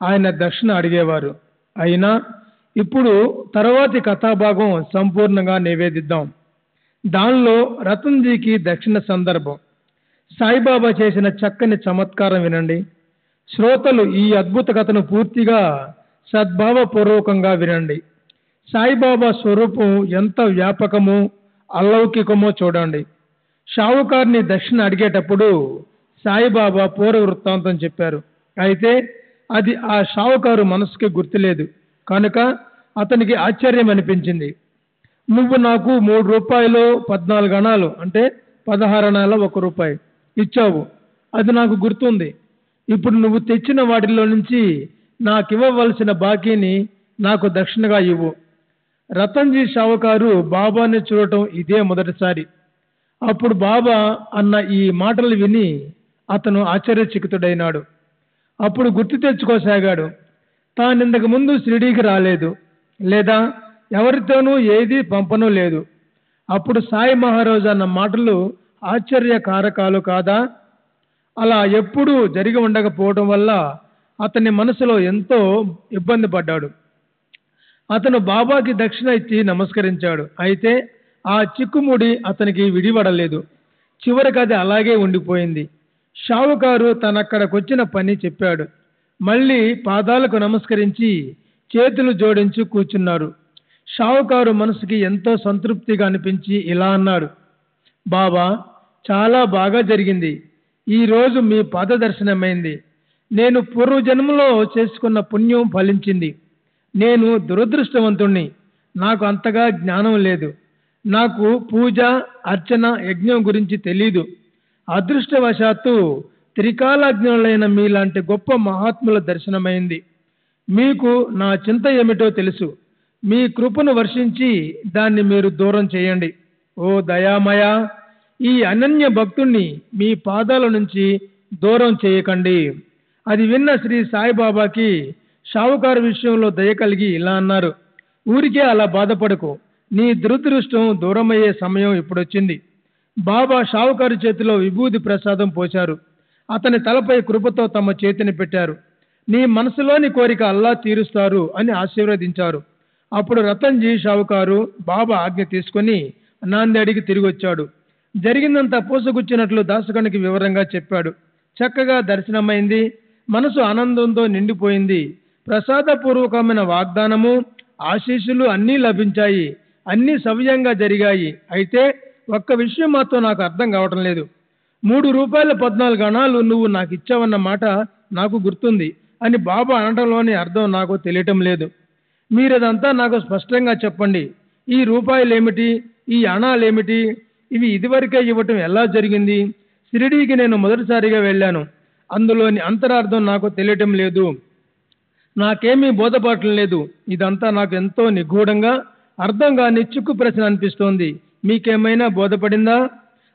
ఆయన దక్షిణ అడిగేవారు. అయినా ఇప్పుడు తర్వాతి కథాభాగం సంపూర్ణంగా నివేదిద్దాం. దానిలో రతన్జీకి దక్షిణ సందర్భం. సాయిబాబా చేసిన చక్కని చమత్కారం వినండి. శ్రోతలు ఈ అద్భుత కథను పూర్తిగా సద్భావపూర్వకంగా వినండి. సాయిబాబా స్వరూపం ఎంత వ్యాపకమో అలౌకికమో చూడండి. షావుకార్ని దక్షిణ అడిగేటప్పుడు సాయిబాబా పూర్వ వృత్తాంతం చెప్పారు. అయితే అది ఆ షావుకారు మనసుకి గుర్తులేదు కనుక అతనికి ఆశ్చర్యం అనిపించింది. నువ్వు నాకు 3 రూపాయలు 14 అణాలు అంటే 16 అణాల 1 రూపాయి ఇచ్చావు, అది నాకు గుర్తుంది. ఇప్పుడు నువ్వు తెచ్చిన వాటిలో నుంచి నాకివ్వవలసిన బాకీని నాకు దక్షిణగా ఇవ్వు. రతన్జీ షావుకారు బాబాని చూడటం ఇదే మొదటిసారి. అప్పుడు బాబా అన్న ఈ మాటలు విని అతను ఆశ్చర్యచకితుడైనాడు. అప్పుడు గుర్తు తెచ్చుకోసాగాడు. తానింతకు ముందు షిరిడీకి రాలేదు, లేదా ఎవరితోనూ ఏదీ పంపనూ లేదు. అప్పుడు సాయి మహారాజు అన్న మాటలు ఆశ్చర్యకారకాలు కాదా? అలా ఎప్పుడూ జరిగి ఉండకపోవడం వల్ల అతని మనసులో ఎంతో ఇబ్బంది పడ్డాడు. అతను బాబాకి దక్షిణ ఇచ్చి నమస్కరించాడు. అయితే ఆ చిక్కుముడి అతనికి విడివడలేదు. చివరికి అది అలాగే ఉండిపోయింది. షావుకారు తనక్కడికొచ్చిన పని చెప్పాడు. మళ్ళీ పాదాలకు నమస్కరించి చేతులు జోడించి కూర్చున్నారు. షావుకారు మనసుకి ఎంతో సంతృప్తిగా అనిపించి ఇలా అన్నాడు, బాబా, చాలా బాగా జరిగింది. ఈరోజు మీ పాద దర్శనమైంది. నేను పూర్వజన్మలో చేసుకున్న పుణ్యం ఫలించింది. నేను దురదృష్టవంతుణ్ణి. నాకు అంతగా జ్ఞానం లేదు. నాకు పూజ, అర్చన, యజ్ఞం గురించి తెలీదు. అదృష్టవశాత్తు త్రికాలజ్ఞులైన మీలాంటి గొప్ప మహాత్ముల దర్శనమైంది. మీకు నా చింత ఏమిటో తెలుసు. మీ కృపను వర్షించి దాన్ని మీరు దూరం చేయండి. ఓ దయామయ, ఈ అనన్య భక్తుణ్ణి మీ పాదాల నుంచి దూరం చేయకండి. అది విన్న శ్రీ సాయిబాబాకి షావుకారు విషయంలో దయ కలిగి ఇలా అన్నారు, ఊరికే అలా బాధపడకు. నీ దురదృష్టం దూరమయ్యే సమయం ఇప్పుడొచ్చింది. బాబా షావుకారు చేతిలో విభూది ప్రసాదం పోశారు. అతని తలపై కృపతో తమ చేతిని పెట్టారు. నీ మనసులోని కోరిక అల్లా తీరుస్తారు అని ఆశీర్వదించారు. అప్పుడు రతన్జీ షావుకారు బాబా ఆజ్ఞ తీసుకొని నాందేడికి తిరిగి వచ్చాడు. జరిగిందంతా పూసగుచ్చినట్లు దాసగణికి వివరంగా చెప్పాడు. చక్కగా దర్శనమైంది. మనసు ఆనందంతో నిండిపోయింది. ప్రసాదపూర్వకమైన వాగ్దానము, ఆశీస్సులు అన్నీ లభించాయి. అన్నీ సవ్యంగా జరిగాయి. అయితే ఒక్క విషయం మాత్రం నాకు అర్థం కావటం లేదు. ₹3.14 నువ్వు నాకు ఇచ్చావన్న మాట నాకు గుర్తుంది అని బాబా అనటంలోని అర్థం నాకు తెలియటం లేదు. మీరదంతా నాకు స్పష్టంగా చెప్పండి. ఈ రూపాయలేమిటి, ఈ అణాలేమిటి, ఇవి ఇదివరకే ఇవ్వటం ఎలా జరిగింది? షిరిడీకి నేను మొదటిసారిగా వెళ్ళాను. అందులోని అంతరార్థం నాకు తెలియటం లేదు. నాకేమీ బోధపడటం లేదు. ఇదంతా నాకు ఎంతో నిగూఢంగా అర్థం కాని చిక్కు ప్రశ్న అనిపిస్తోంది. మీకేమైనా బోధపడిందా?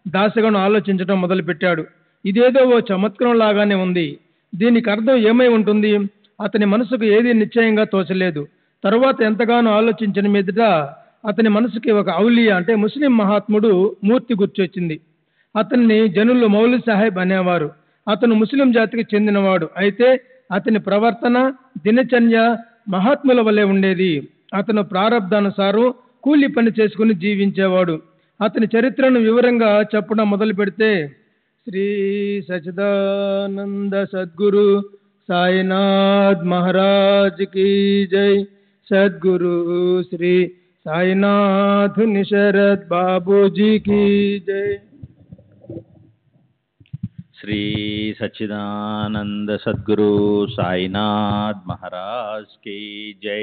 దాసగను ఆలోచించడం మొదలుపెట్టాడు. ఇదేదో ఓ చమత్కారం లాగానే ఉంది. దీనికి అర్థం ఏమై ఉంటుంది? అతని మనసుకు ఏది నిశ్చయంగా తోచలేదు. తరువాత ఎంతగానో ఆలోచించిన మీదట అతని మనసుకి ఒక ఔలియా అంటే ముస్లిం మహాత్ముడు మూర్తి గుర్తొచ్చింది. అతన్ని జనులు మౌలీ సాహెబ్ అనేవారు. అతను ముస్లిం జాతికి చెందినవాడు. అయితే అతని ప్రవర్తన, దినచర్య మహాత్ముల వలె ఉండేది. అతను ప్రారబ్ధానుసారం కూలి పని చేసుకుని జీవించేవాడు. అతని చరిత్రను వివరంగా చెప్పడం మొదలు పెడితే, శ్రీ సచిదానంద సద్గురు సాయినాథ్ మహారాజ్ కీ జై, సద్గురు శ్రీ సాయినాథ్ నిశరద్ బాబూజీ కీ జై. శ్రీ సచ్చిదానంద సద్గురు సాయినాథ్ మహారాజ్ కీ జై,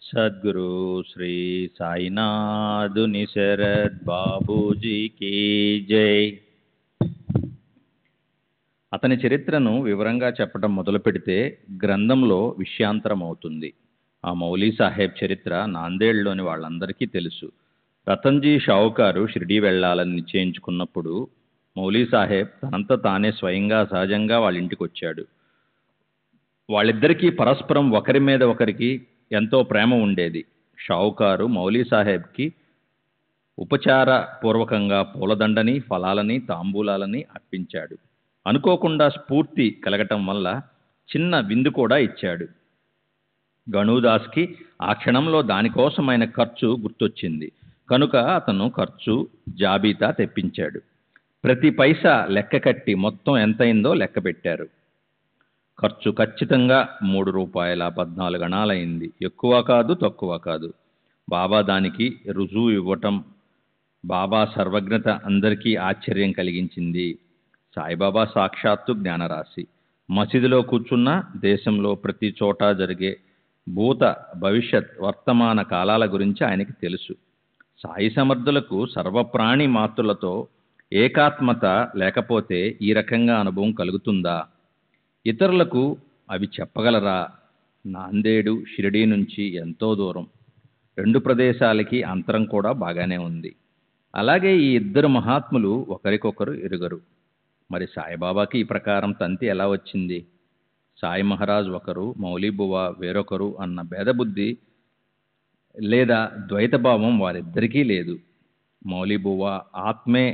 సద్గురు శ్రీ సాయినాథ్ నిశరద్ బాబూజీ కీ జై. అతని చరిత్రను వివరంగా చెప్పడం మొదలు పెడితే గ్రంథంలో విషయాంతరం అవుతుంది. ఆ మౌలీ సాహెబ్ చరిత్ర నాందేడ్లోని వాళ్ళందరికీ తెలుసు. రతన్జీ షావుకారు షిరిడీ వెళ్లాలని నిశ్చయించుకున్నప్పుడు మౌలీ సాహెబ్ తనంత తానే స్వయంగా సహజంగా వాళ్ళ ఇంటికి వచ్చాడు. వాళ్ళిద్దరికీ పరస్పరం ఒకరి మీద ఒకరికి ఎంతో ప్రేమ ఉండేది. షావుకారు మౌలీ సాహెబ్కి ఉపచార పూర్వకంగా పూలదండని, ఫలాలని, తాంబూలాలని అర్పించాడు. అనుకోకుండా స్ఫూర్తి కలగటం వల్ల చిన్న విందు కూడా ఇచ్చాడు. గణుదాస్కి ఆ క్షణంలో దానికోసమైన ఖర్చు గుర్తొచ్చింది. కనుక అతను ఖర్చు జాబితా తెప్పించాడు. ప్రతి పైసా లెక్క కట్టి మొత్తం ఎంతైందో లెక్క పెట్టారు. ఖర్చు ఖచ్చితంగా ₹3.14 ఎక్కువ కాదు, తక్కువ కాదు. బాబా దానికి రుజువు ఇవ్వటం, బాబా సర్వజ్ఞత అందరికీ ఆశ్చర్యం కలిగించింది. సాయిబాబా సాక్షాత్తు జ్ఞానరాశి. మసీదులో కూర్చున్న దేశంలో ప్రతి చోట జరిగే భూత, భవిష్యత్, వర్తమాన కాలాల గురించి ఆయనకి తెలుసు. సాయి సమర్థులకు సర్వప్రాణి మాతృలతో ఏకాత్మత లేకపోతే ఈ రకంగా అనుభవం కలుగుతుందా? ఇతరులకు అవి చెప్పగలరా? నాందేడు షిరిడీ నుంచి ఎంతో దూరం. 2 ప్రదేశాలకి అంతరం కూడా బాగానే ఉంది. అలాగే ఈ ఇద్దరు మహాత్ములు ఒకరికొకరు ఎరుగరు. మరి సాయిబాబాకి ఈ ప్రకారం తంతి ఎలా వచ్చింది? సాయి మహారాజ్ ఒకరు, మౌలీబువా వేరొకరు అన్న భేదబుద్ధి లేదా ద్వైతభావం వారిద్దరికీ లేదు. మౌలీబువా ఆత్మే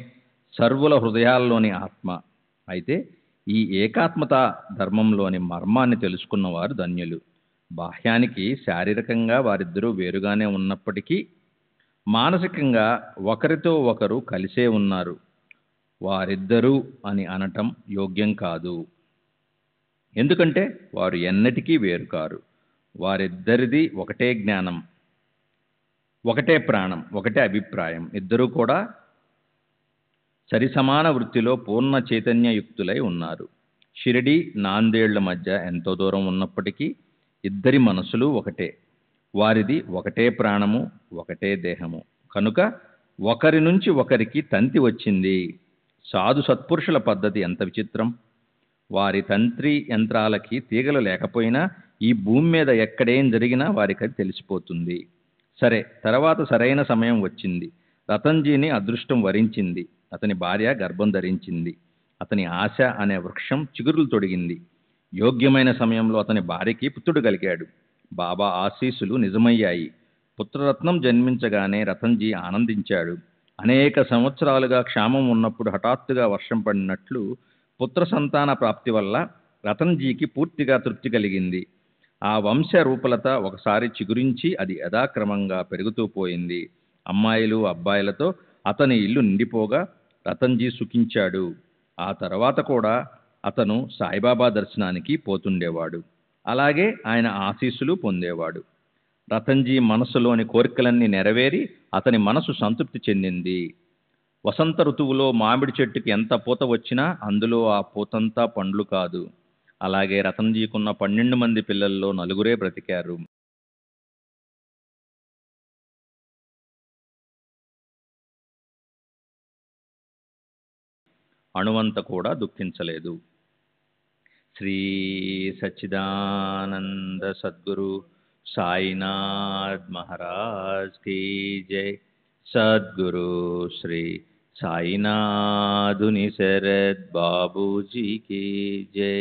సర్వుల హృదయాల్లోని ఆత్మ. అయితే ఈ ఏకాత్మతా ధర్మంలోని మర్మాన్ని తెలుసుకున్నవారు ధన్యులు. బాహ్యానికి శారీరకంగా వారిద్దరూ వేరుగానే ఉన్నప్పటికీ మానసికంగా ఒకరితో ఒకరు కలిసే ఉన్నారు. వారిద్దరూ అని అనటం యోగ్యం కాదు. ఎందుకంటే వారు ఎన్నటికీ వేరు కారు. వారిద్దరిది ఒకటే జ్ఞానం, ఒకటే ప్రాణం, ఒకటే అభిప్రాయం. ఇద్దరూ కూడా సరిసమాన వృత్తిలో పూర్ణ చైతన్యయుక్తులై ఉన్నారు. షిరిడి, నాందేళ్ల మధ్య ఎంతో దూరం ఉన్నప్పటికీ ఇద్దరి మనసులు ఒకటే. వారిది ఒకటే ప్రాణము, ఒకటే దేహము. కనుక ఒకరి నుంచి ఒకరికి తంతి వచ్చింది. సాధు సత్పురుషుల పద్ధతి ఎంత విచిత్రం! వారి తంత్రి యంత్రాలకి తీగలు లేకపోయినా ఈ భూమి మీద ఎక్కడేం జరిగినా వారికి అది తెలిసిపోతుంది. సరే, తర్వాత సరైన సమయం వచ్చింది. రతన్జీని అదృష్టం వరించింది. అతని భార్య గర్భం ధరించింది. అతని ఆశ అనే వృక్షం చిగురులు తొడిగింది. యోగ్యమైన సమయంలో అతని భార్యకి పుత్రుడు కలిగాడు. బాబా ఆశీస్సులు నిజమయ్యాయి. పుత్రరత్నం జన్మించగానే రతన్జీ ఆనందించాడు. అనేక సంవత్సరాలుగా క్షామం ఉన్నప్పుడు హఠాత్తుగా వర్షం పడినట్లు పుత్ర సంతాన ప్రాప్తి వల్ల రతన్జీకి పూర్తిగా తృప్తి కలిగింది. ఆ వంశ రూపలత ఒకసారి చిగురించి అది యథాక్రమంగా పెరుగుతూ పోయింది. అమ్మాయిలు, అబ్బాయిలతో అతని ఇల్లు నిండిపోగా రతన్జీ సుఖించాడు. ఆ తర్వాత కూడా అతను సాయిబాబా దర్శనానికి పోతుండేవాడు. అలాగే ఆయన ఆశీస్సులు పొందేవాడు. రతన్జీ మనస్సులోని కోరికలన్నీ నెరవేరి అతని మనసు సంతృప్తి చెందింది. వసంత ఋతువులో మామిడి చెట్టుకి ఎంత పూత వచ్చినా అందులో ఆ పూతంతా పండ్లు కాదు. అలాగే రతన్జీకున్న 12 మంది పిల్లల్లో 4 బ్రతికారు. అణువంత కూడా దుఃఖించలేదు. శ్రీ సచ్చిదానంద సద్గురు సాయినాథ్ మహారాజ్ కీ జై. సద్గురు శ్రీ సాయినాథుని శరద్ బాబూజీ కీ జై.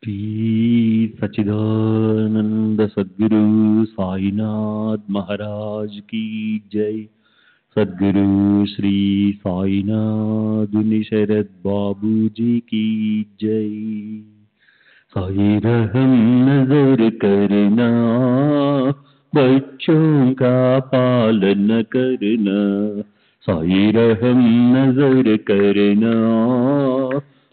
శ్రీ సచ్చిదానంద సద్గురు సాయినాథ్ మహారాజ్ కీ జై. సద్గురు శ్రీ సాయినాథుని శరద్ బాబూజీ కీ జై. साई रहम नजर करना, बच्चों का पालन करना. साई रहम नजर करना,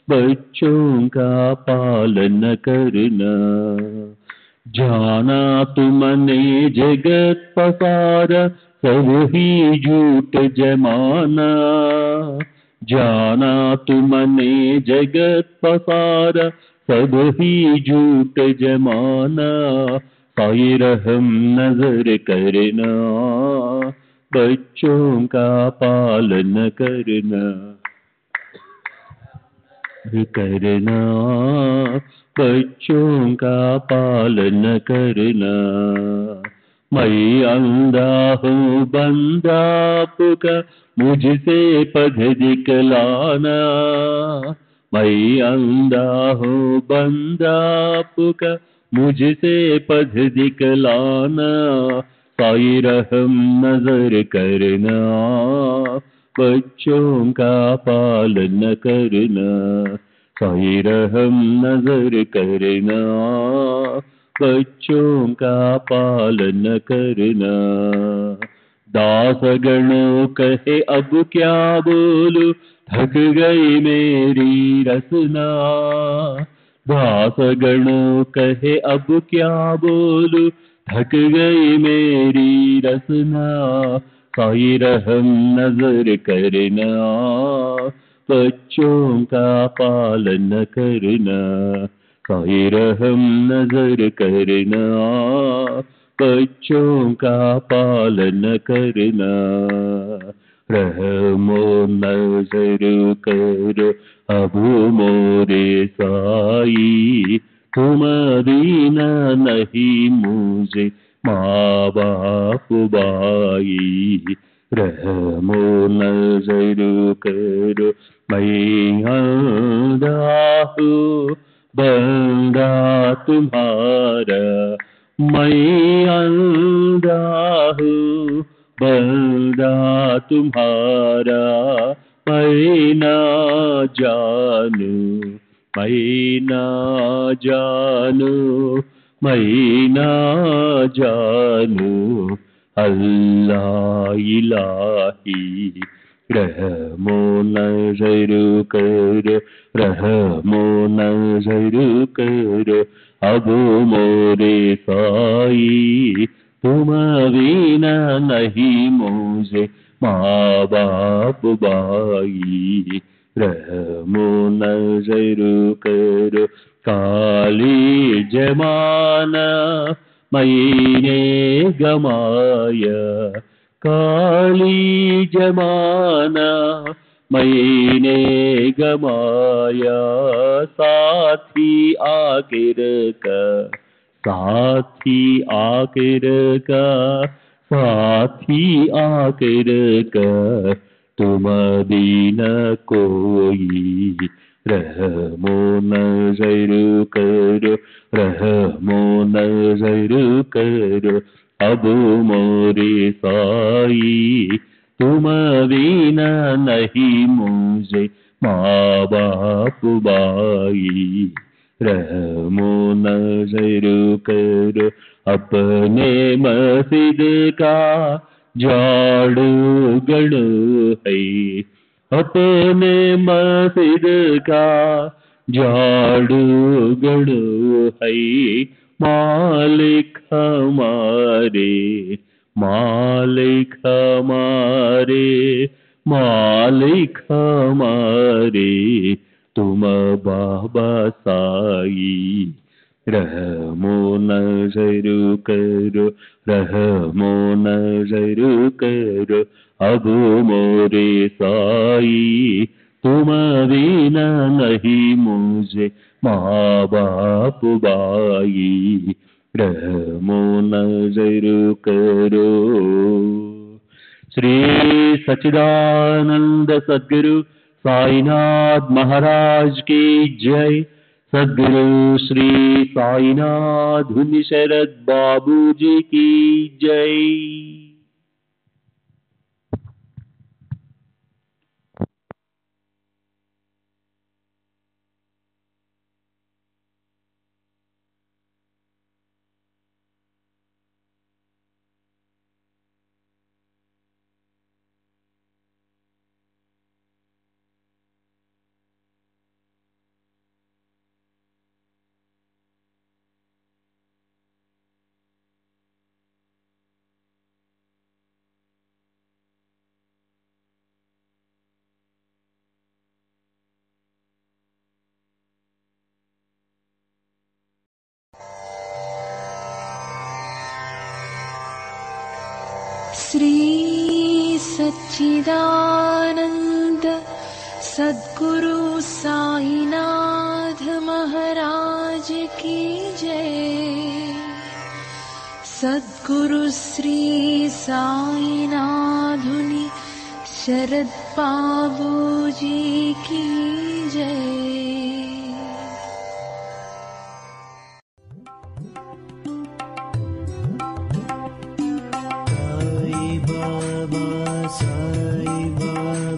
बच्चों का पालन करना. जाना तुमने जगत पसारा, सब ही झूठ जमाना. जाना तुमने जगत पसारा, सब ही झूठ जमाना. साई रहम नजर करना, बच्चों का पालन करना. करना बच्चों का पालन करना. मैं अंधा हूँ बंदा आपका, मुझसे पद दिखलाना. मैं अंधा हूँ बंदा आपका, मुझसे पद दिखलाना. साई रहम नजर करना, बच्चों का पालन करना, साई रहम नजर करना, बच्चों का पालन करना। दासगण कहे अब क्या बोलूं, थक गई मेरी रसना। दासगण कहे अब क्या बोलूं, थक गई मेरी रसना। साई रहम नजर करना, बच्चों का पालन करना, साई रहम नजर करना, बच्चों का पालन करना। रहमो नजर करो अब मोरे साई, तुम दीना नहीं मुझे माँ बाप बाई। रहमो नजर करो मैं अंधा हूँ बंदा तुम्हारा, मैं अंधा हूँ बंदा तुम्हारा। मैं ना जानू, मैं ना जानू, मैं ना जानू अल्लाह इलाही। रहमो नजर कर, रहमो नजर कर अब मोरे साई, तुम बिना नहीं मुझे माँ बाप बाई। रहमो नजर कर काली जमाना मैंने गमाया, काली जमाना मैंने गमाया। साथी आखिर का, साथी आखिर का, साथी आखिर का, तुम बिन कोई। रहमो नजर करो, रहमो नजर करो अब मोरे साई, तुम बिना नहीं मुझे माँ बाप बाई। रहमो नजर करो अपने मस्जिद का झाड़ू गण है, अपने मस्जिद का झाड़ू गण है। मालिक हमारे, मालिक हमारे, मालिक हमारे, तुम बाबा साई। रहमो नजर करो, रहमो नजर करो अब मोरे साई, तुम बिना नहीं मुझे माँ बाप बाई। रहमो नजर करो। श्री सच्चिदानंद सद्गुरु साईनाथ महाराज की जय। सद्गुरु श्री साईनाथ धुनी शरद बाबू जी की जय। श्री सच्चिदानंद सद्गुरु साईनाथ महाराज की जय। सद्गुरु श्री साईनाथुनि शरद बाबू जी की जय। साई बाबा